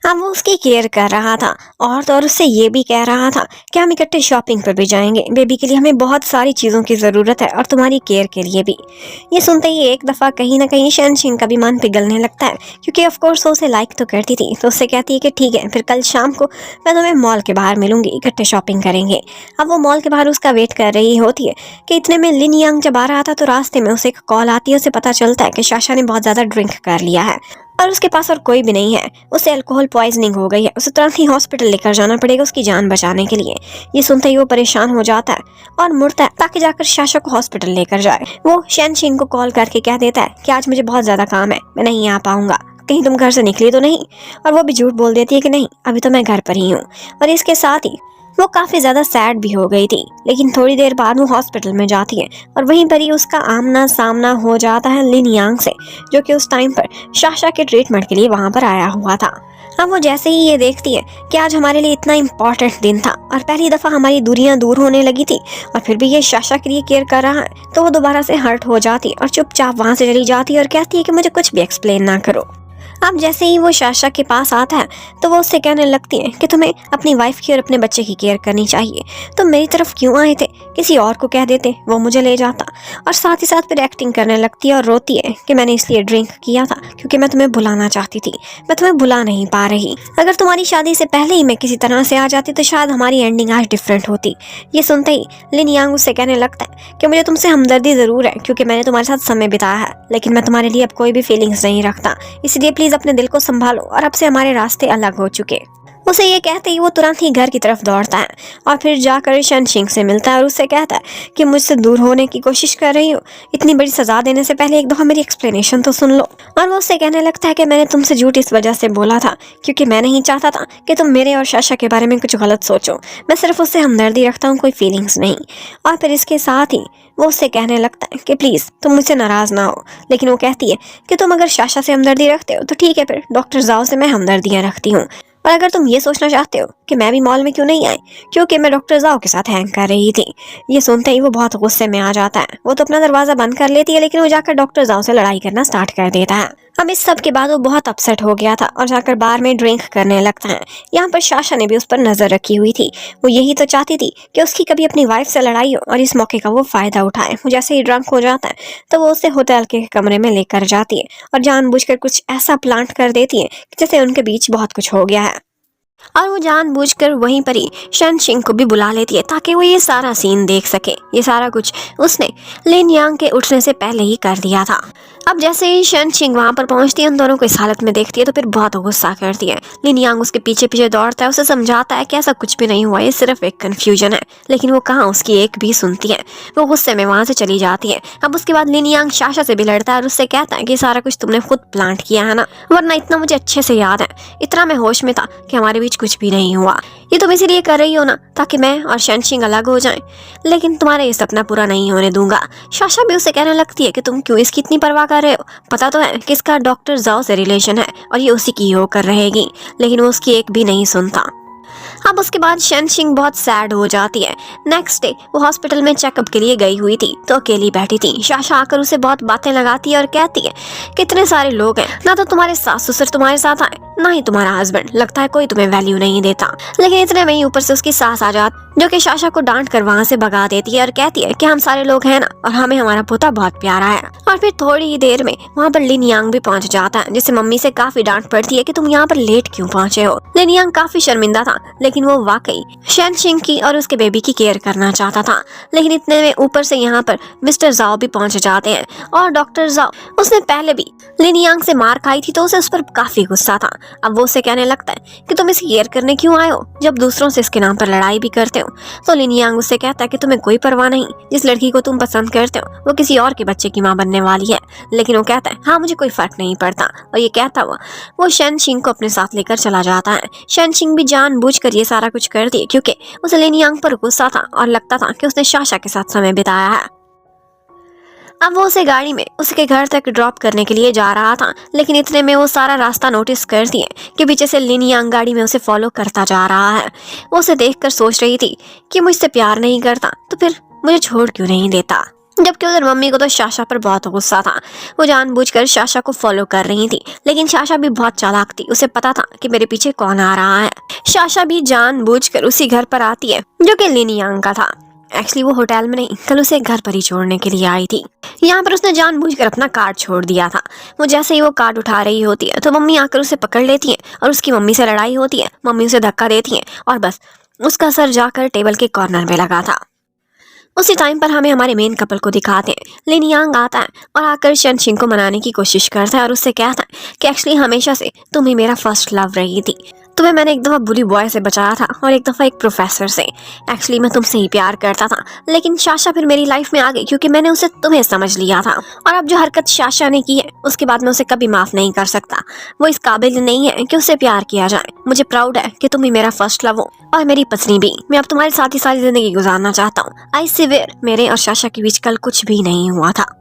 अब वो उसकी केयर कर रहा था और तो और उससे ये भी कह रहा था कि हम इकट्ठे शॉपिंग पर भी जाएंगे, बेबी के लिए हमें बहुत सारी चीज़ों की ज़रूरत है और तुम्हारी केयर के लिए भी। ये सुनते ही एक दफ़ा कहीं ना कहीं शेनचिंग का भी मन पिघलने लगता है क्योंकि ऑफ कोर्स वो उसे लाइक तो करती थी। तो उससे कहती है कि ठीक है, फिर कल शाम को मैं तुम्हें मॉल के बाहर मिलूंगी, इकट्ठे शॉपिंग करेंगे। अब वो मॉल के बाहर उसका वेट कर रही होती है कि इतने में लिन यांग जब आ रहा था तो रास्ते में उसे एक कॉल आती है। उसे पता चलता है कि शाशा ने बहुत ज़्यादा ड्रिंक कर लिया है और उसके पास और कोई भी नहीं है, उसे अल्कोहल पॉइजनिंग हो गई है, उसे तुरंत ही हॉस्पिटल लेकर जाना पड़ेगा उसकी जान बचाने के लिए। ये सुनते ही वो परेशान हो जाता है और मुड़ता है ताकि जाकर शाशा को हॉस्पिटल लेकर जाए। वो शेनचिंग को कॉल करके कह देता है कि आज मुझे बहुत ज़्यादा काम है, मैं नहीं आ पाऊंगा, कहीं तुम घर से निकली तो नहीं? और वो भी झूठ बोल देती है कि नहीं, अभी तो मैं घर पर ही हूँ। और इसके साथ ही वो काफ़ी ज़्यादा सैड भी हो गई थी। लेकिन थोड़ी देर बाद वो हॉस्पिटल में जाती है और वहीं पर ही उसका आमना सामना हो जाता है लिन यांग से, जो कि उस टाइम पर शाशा के ट्रीटमेंट के लिए वहाँ पर आया हुआ था। अब वो जैसे ही ये देखती है कि आज हमारे लिए इतना इम्पोर्टेंट दिन था और पहली दफ़ा हमारी दूरियां दूर होने लगी थी और फिर भी ये शाशा के लिए केयर कर रहा है, तो वो दोबारा से हर्ट हो जाती है और चुपचाप वहाँ से चली जाती है और कहती है कि मुझे कुछ भी एक्सप्लेन ना करो। अब जैसे ही वो शाशा के पास आता है तो वो उससे कहने लगती है कि तुम्हें अपनी वाइफ की और अपने बच्चे की केयर करनी चाहिए, तुम मेरी तरफ क्यों आए थे, किसी और को कह देते वो मुझे ले जाता। और साथ ही साथ फिर एक्टिंग करने लगती है और रोती है कि मैंने इसलिए ड्रिंक किया था क्योंकि मैं तुम्हें भुलाना चाहती थी, मैं तुम्हें भुला नहीं पा रही। अगर तुम्हारी शादी से पहले ही मैं किसी तरह से आ जाती तो शायद हमारी एंडिंग आज डिफरेंट होती। ये सुनते ही लिन यांग उससे कहने लगता है कि मुझे तुमसे हमदर्दी ज़रूर है क्योंकि मैंने तुम्हारे साथ समय बिताया है, लेकिन मैं तुम्हारे लिए अब कोई भी फीलिंग्स नहीं रखता, इसलिए प्लीज़ अपने दिल को संभालो और अब से हमारे रास्ते अलग हो चुके। उसे ये कहते ही वो तुरंत ही घर की तरफ दौड़ता है और फिर जाकर शेनचिंग से मिलता है और उससे कहता है कि मुझसे दूर होने की कोशिश कर रही हो, इतनी बड़ी सजा देने से पहले एक दफ़ा मेरी एक्सप्लेनेशन तो सुन लो। और वो उससे कहने लगता है कि मैंने तुमसे झूठ इस वजह से बोला था क्योंकि मैं नहीं चाहता था कि तुम मेरे और शाशा के बारे में कुछ गलत सोचो, मैं सिर्फ उससे हमदर्दी रखता हूँ, कोई फीलिंग्स नहीं। और फिर इसके साथ ही वो उससे कहने लगता है कि प्लीज़ तुम मुझसे नाराज़ ना हो। लेकिन वो कहती है कि तुम अगर शाशा से हमदर्दी रखते हो तो ठीक है, फिर डॉक्टर जाओ से मैं हमदर्दियाँ रखती हूँ। और अगर तुम ये सोचना चाहते हो कि मैं भी मॉल में क्यों नहीं आई, क्योंकि मैं डॉक्टर जाओ के साथ हैंग कर रही थी। ये सुनते ही वो बहुत गुस्से में आ जाता है। वो तो अपना दरवाज़ा बंद कर लेती है लेकिन वो जाकर डॉक्टर जाओ से लड़ाई करना स्टार्ट कर देता है। अब इस सब के बाद वो बहुत अपसेट हो गया था और जाकर बार में ड्रिंक करने लगता है। यहाँ पर शाशा ने भी उस पर नज़र रखी हुई थी। वो यही तो चाहती थी कि उसकी कभी अपनी वाइफ से लड़ाई हो और इस मौके का वो फ़ायदा उठाए। वो जैसे ही ड्रंक हो जाता है तो वो उसे होटल के कमरे में लेकर जाती है और जानबूझकर कुछ ऐसा प्लांट कर देती है कि जैसे उनके बीच बहुत कुछ हो गया है। और वो जानबूझकर वहीं पर ही शेनचिंग को भी बुला लेती है ताकि वो ये सारा सीन देख सके। ये सारा कुछ उसने लिन यांग के उठने से पहले ही कर दिया था। अब जैसे ही शेनचिंग वहाँ पर पहुँचती है, उन दोनों को इस हालत में देखती है तो फिर बहुत गुस्सा करती है। लिन यांग उसके पीछे पीछे दौड़ता है, उसे समझाता है कि ऐसा कुछ भी नहीं हुआ, ये सिर्फ एक कन्फ्यूजन है, लेकिन वो कहाँ उसकी एक भी सुनती है। वो गुस्से में वहाँ से चली जाती है। अब उसके बाद लिन यांग शाशा से भी लड़ता है और उससे कहता है कि सारा कुछ तुमने खुद प्लांट किया है ना, वरना इतना मुझे अच्छे से याद है, इतना मैं होश में था कि हमारे बीच कुछ भी नहीं हुआ। ये तुम इसीलिए कर रही हो ना ताकि मैं और शेनशिंग अलग हो जाएं, लेकिन तुम्हारा ये सपना पूरा नहीं होने दूंगा। शाशा भी उसे कहने लगती है कि तुम क्यों इसकी इतनी परवाह कर रहे हो, पता तो है कि इसका डॉक्टर जाओ से रिलेशन है और ये उसी की होकर रहेगी, लेकिन वो उसकी एक भी नहीं सुनता। अब उसके बाद शेनशिंग बहुत सैड हो जाती है। नेक्स्ट डे वो हॉस्पिटल में चेकअप के लिए गई हुई थी तो अकेली बैठी थी। शाशा आकर उसे बहुत बातें लगाती है और कहती है कितने सारे लोग हैं, ना तो तुम्हारे सास ससुर तुम्हारे साथ आए ना ही तुम्हारा हस्बैंड, लगता है कोई तुम्हें वैल्यू नहीं देता। लेकिन इतने में ही ऊपर से उसकी सास आ जाती जो कि शाशा को डांट कर वहाँ से भगा देती है और कहती है कि हम सारे लोग हैं ना और हमें हमारा पोता बहुत प्यारा है। और फिर थोड़ी ही देर में वहाँ पर लिन यांग भी पहुँच जाता है, जिससे मम्मी से काफी डांट पड़ती है कि तुम यहाँ पर लेट क्यों पहुँचे हो। लिन यांग काफी शर्मिंदा था, लेकिन वो वाकई शेनशिंग की और उसके बेबी की केयर करना चाहता था। लेकिन इतने में ऊपर से यहाँ पर मिस्टर जाओ भी पहुँच जाते हैं और डॉक्टर जाओ उसने पहले भी लिन यांग से मार खाई थी तो उसे उस पर काफी गुस्सा था। अब वो उसे कहने लगता है कि तुम इसे केयर करने क्यों आए हो जब दूसरों से इसके नाम पर लड़ाई भी करते हो। तो लिन यांग उससे कहता है कि तुम्हें कोई परवाह नहीं, जिस लड़की को तुम पसंद करते हो वो किसी और के बच्चे की माँ बनने वाली है। लेकिन वो कहता है हाँ मुझे कोई फर्क नहीं पड़ता, और ये कहता हुआ वो शेनशिंग को अपने साथ लेकर चला जाता है। शेनशिंग भी जानबूझकर ये सारा कुछ करती है क्योंकि उसे लिन यांग पर गुस्सा था और लगता था कि उसने शाशा के साथ समय बिताया है। अब वो उसे गाड़ी में उसके घर तक ड्रॉप करने के लिए जा रहा था, लेकिन इतने में वो सारा रास्ता नोटिस करती है कि पीछे से लिन यांग गाड़ी में उसे फॉलो करता जा रहा है। वो उसे देखकर सोच रही थी कि मुझसे प्यार नहीं करता तो फिर मुझे छोड़ क्यों नहीं देता। जबकि उधर मम्मी को तो शाशा पर बहुत गुस्सा था। वो जानबूझकर शाशा को फॉलो कर रही थी, लेकिन शाशा भी बहुत चालाक थी, उसे पता था कि मेरे पीछे कौन आ रहा है। शाशा भी जानबूझकर उसी घर पर आती है जो कि लिन यांग का था। एक्चुअली वो होटल में नहीं, कल उसे घर पर ही छोड़ने के लिए आई थी। यहाँ पर उसने जानबूझकर अपना कार्ड छोड़ दिया था। वो जैसे ही वो कार्ड उठा रही होती है तो मम्मी आकर उसे पकड़ लेती है और उसकी मम्मी से लड़ाई होती है। मम्मी उसे धक्का देती है और बस उसका सर जाकर टेबल के कॉर्नर में लगा था। उसी टाइम पर हमें हमारे मेन कपल को दिखाते हैं। लिन यांग आता है और आकर शेनशिंग को मनाने की कोशिश करता है और उससे कहता है कि एक्चुअली हमेशा से तुम ही मेरा फर्स्ट लव रही थी। तुम्हें मैंने एक दफ़ा बुली बॉय से बचाया था और एक दफ़ा एक प्रोफेसर से। एक्चुअली मैं तुमसे ही प्यार करता था, लेकिन शाशा फिर मेरी लाइफ में आ गई क्योंकि मैंने उसे तुम्हें समझ लिया था। और अब जो हरकत शाशा ने की है उसके बाद मैं उसे कभी माफ़ नहीं कर सकता। वो इस काबिल नहीं है कि उससे प्यार किया जाए। मुझे प्राउड है कि तुम ही मेरा फर्स्ट लव हो और मेरी पत्नी भी। मैं अब तुम्हारे साथ ही सारी ज़िंदगी गुजारना चाहता हूँ। आई स्वेयर मेरे और शाशा के बीच कल कुछ भी नहीं हुआ था।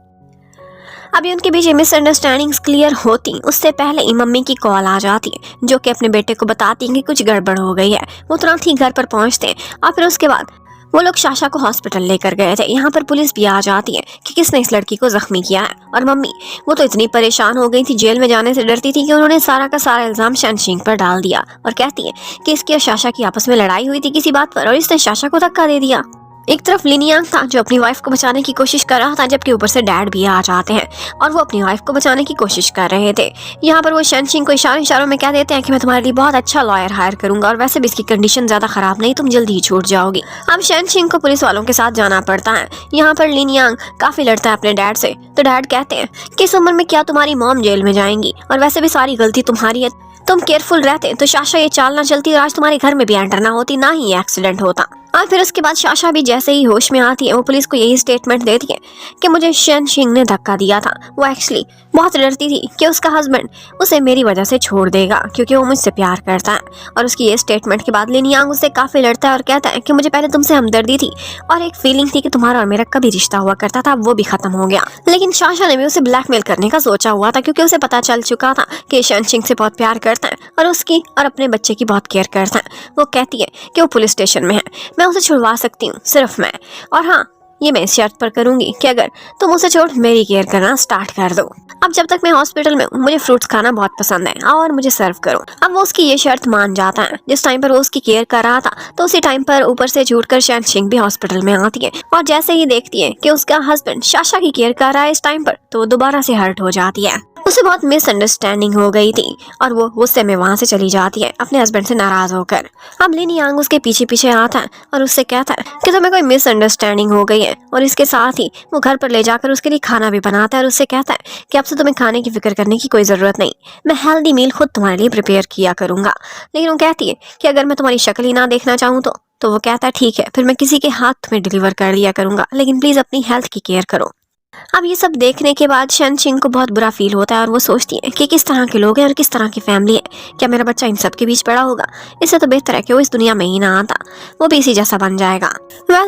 अभी उनके बीच मिसअंडरस्टैंडिंग्स क्लियर होती उससे पहले ही मम्मी की कॉल आ जाती है जो कि अपने बेटे को बताती है कि कुछ गड़बड़ हो गई है। वो तुरंत ही घर पर पहुंचते हैं और फिर उसके बाद वो लोग शाशा को हॉस्पिटल लेकर गए थे। यहाँ पर पुलिस भी आ जाती है कि किसने इस लड़की को जख्मी किया है। और मम्मी वो तो इतनी परेशान हो गई थी, जेल में जाने से डरती थी कि उन्होंने सारा का सारा इल्जाम शेनशिंग पर डाल दिया और कहती है कि इसकी और शाशा की आपस में लड़ाई हुई थी किसी बात पर और इसने शाशा को धक्का दे दिया। एक तरफ लिन यांग था जो अपनी वाइफ को बचाने की कोशिश कर रहा था, जबकि ऊपर से डैड भी आ जाते हैं और वो अपनी वाइफ को बचाने की कोशिश कर रहे थे। यहाँ पर वो शेनशिंग को इशारों में कह देते हैं कि मैं तुम्हारे लिए बहुत अच्छा लॉयर हायर करूंगा और वैसे भी इसकी कंडीशन ज्यादा खराब नहीं, तुम जल्दी ही छूट जाओगी। अब शेनशिंग को पुलिस वालों के साथ जाना पड़ता है। यहाँ पर लिन यांग काफी लड़ता है अपने डैड से, तो डैड कहते हैं कि इस उम्र में क्या तुम्हारी मॉम जेल में जाएंगी और वैसे भी सारी गलती तुम्हारी है। तुम केयरफुल रहते तो शाशा ये चाल ना चलती और आज तुम्हारे घर में भी एंटर ना होती, ना ही एक्सीडेंट होता। और फिर उसके बाद शाशा भी जैसे ही होश में आती है वो पुलिस को यही स्टेटमेंट देती है कि मुझे शेनशिंग ने धक्का दिया था। वो एक्चुअली बहुत डरती थी कि उसका हस्बैंड उसे मेरी वजह से छोड़ देगा क्योंकि वो मुझसे प्यार करता है। और उसकी ये स्टेटमेंट के बाद लिन यांग उससे काफ़ी लड़ता है और कहता है कि मुझे पहले तुमसे हमदर्दी थी और एक फीलिंग थी कि तुम्हारा और मेरा कभी रिश्ता हुआ करता था, वो भी खत्म हो गया। लेकिन शाशा ने भी उसे ब्लैकमेल करने का सोचा हुआ था क्योंकि उसे पता चल चुका था कि शेनशिंग से बहुत प्यार करता है और उसकी और अपने बच्चे की बहुत केयर करता है। वो कहती है कि वो पुलिस स्टेशन में है, मैं उसे छुड़वा सकती हूँ, सिर्फ मैं, और हाँ ये मैं इस शर्त पर करूंगी कि अगर तुम उसे छोड़ मेरी केयर करना स्टार्ट कर दो। अब जब तक मैं हॉस्पिटल में हूँ मुझे फ्रूट्स खाना बहुत पसंद है, आओ और मुझे सर्व करो। अब वो उसकी ये शर्त मान जाता है। जिस टाइम पर वो उसकी केयर कर रहा था तो उसी टाइम पर ऊपर से छूटकर शेनशिंग भी हॉस्पिटल में आती है और जैसे ही देखती है कि उसका हस्बैंड शाशा की केयर कर रहा है इस टाइम पर, तो वो दोबारा से हर्ट हो जाती है। उसे बहुत मिसअंडरस्टैंडिंग हो गई थी और वो गुस्से में वहाँ से चली जाती है अपने हस्बैंड से नाराज होकर। अब लिन यांग उसके पीछे पीछे आता है और उससे कहता है कि तुम्हें कोई मिसअंडरस्टैंडिंग हो गई है, और इसके साथ ही वो घर पर ले जाकर उसके लिए खाना भी बनाता है और उससे कहता है कि अब से तुम्हें खाने की फिक्र करने की कोई ज़रूरत नहीं, मैं हेल्दी मील खुद तुम्हारे लिए प्रिपेयर किया करूँगा। लेकिन वो कहती है कि अगर मैं तुम्हारी शक्ल ही ना देखना चाहूँ तो वो कहता है ठीक है, फिर मैं किसी के हाथ में डिलीवर कर दिया करूँगा, लेकिन प्लीज़ अपनी हेल्थ की केयर करो। अब ये सब देखने के बाद शनशिंग को बहुत बुरा फील होता है और वो सोचती है कि किस तरह के लोग हैं और किस तरह की फैमिली है। क्या मेरा बच्चा इन सब के बीच पड़ा होगा? इससे तो बेहतर है कि वो इस दुनिया में ही ना आता, वो भी इसी जैसा बन जाएगा।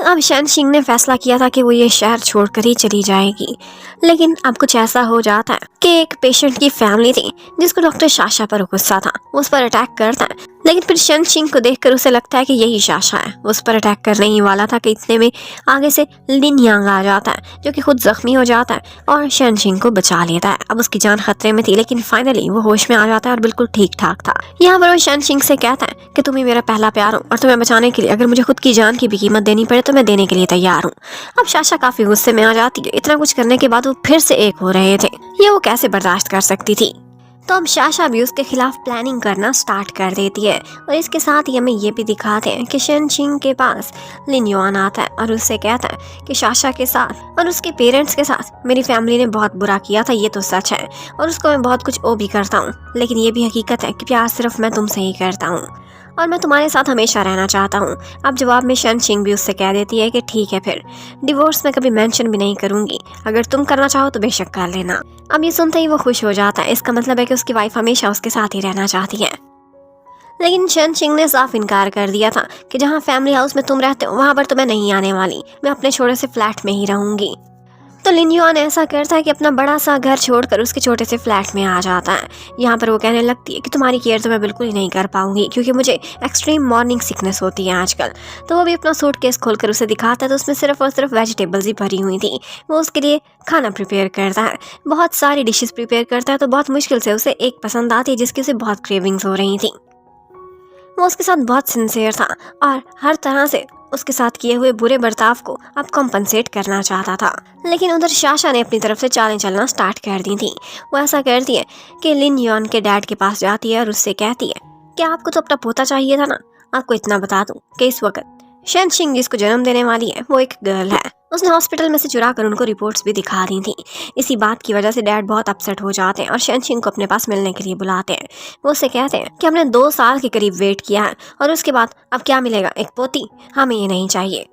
अब शनशिंग ने फैसला किया था कि वो ये शहर छोड़कर ही चली जाएगी, लेकिन अब कुछ ऐसा हो जाता है कि एक पेशेंट की फैमिली थी जिसको डॉक्टर शाशा पर गुस्सा था, वो उस पर अटैक करता है। लेकिन फिर शनशिंग को देखकर उसे लगता है कि यही शाशा है, वो उस पर अटैक करने ही वाला था कि इतने में आगे से लिन यांग आ जाता है जो कि खुद जख्मी हो जाता है और शनशिंग को बचा लेता है। अब उसकी जान खतरे में थी, लेकिन फाइनली वो होश में आ जाता है और बिल्कुल ठीक ठाक था। यहाँ पर वो शनशिंग से कहता है कि तुम ही मेरा पहला प्यार हो और तुम्हें बचाने के लिए अगर मुझे खुद की जान की भी कीमत देनी पड़े तो मैं देने के लिए तैयार हूँ। अब शाशा काफी गुस्से में आ जाती है, इतना कुछ करने के बाद वो फिर से एक हो रहे थे, ये वो कैसे बर्दाश्त कर सकती थी। तो अब शाशा भी उसके खिलाफ प्लानिंग करना स्टार्ट कर देती है और इसके साथ ही हमें ये भी दिखाते हैं कि शनशिंग के पास लिन युआन आता है और उससे कहता है कि शाशा के साथ और उसके पेरेंट्स के साथ मेरी फैमिली ने बहुत बुरा किया था, ये तो सच है और उसको मैं बहुत कुछ ओ भी करता हूँ, लेकिन ये भी हकीकत है कि प्यार सिर्फ मैं तुमसे ही करता हूँ और मैं तुम्हारे साथ हमेशा रहना चाहता हूँ। अब जवाब में शनशिंग भी उससे कह देती है कि ठीक है, फिर डिवोर्स में कभी मेंशन भी नहीं करूंगी, अगर तुम करना चाहो तो बेशक कर लेना। अब ये सुनते ही वो खुश हो जाता है, इसका मतलब है कि उसकी वाइफ हमेशा उसके साथ ही रहना चाहती है। लेकिन शनशिंग ने साफ इनकार कर दिया था कि जहाँ फैमिली हाउस में तुम रहते हो वहाँ पर तो मैं नहीं आने वाली, मैं अपने छोटे से फ्लैट में ही रहूंगी। तो लिन युआन ऐसा करता है कि अपना बड़ा सा घर छोड़कर उसके छोटे से फ्लैट में आ जाता है। यहाँ पर वो कहने लगती है कि तुम्हारी केयर तो मैं बिल्कुल ही नहीं कर पाऊंगी क्योंकि मुझे एक्सट्रीम मॉर्निंग सिकनेस होती है आजकल। तो वो भी अपना सूटकेस खोलकर उसे दिखाता है, तो उसमें सिर्फ और सिर्फ वेजिटेबल्स ही भरी हुई थी। वो उसके लिए खाना प्रिपेयर करता है, बहुत सारी डिशेस प्रिपेयर करता है, तो बहुत मुश्किल से उसे एक पसंद आती है जिसकी उसे बहुत क्रेविंग्स हो रही थी। वो उसके साथ बहुत सिंसियर था और हर तरह से उसके साथ किए हुए बुरे बर्ताव को अब कॉम्पनसेट करना चाहता था। लेकिन उधर शाशा ने अपनी तरफ से चालें चलना स्टार्ट कर दी थी। वो ऐसा करती है कि लिन युआन के डैड के पास जाती है और उससे कहती है कि आपको तो अपना पोता चाहिए था ना, आपको इतना बता दूं कि इस वक्त शनशिंग जिसको जन्म देने वाली है वो एक गर्ल है। उसने हॉस्पिटल में से चुरा कर उनको रिपोर्ट्स भी दिखा दी थी। इसी बात की वजह से डैड बहुत अपसेट हो जाते हैं और शनशिंग को अपने पास मिलने के लिए बुलाते हैं। वो उससे कहते हैं कि हमने 2 साल के करीब वेट किया है और उसके बाद अब क्या मिलेगा, एक पोती? हमें ये नहीं चाहिए।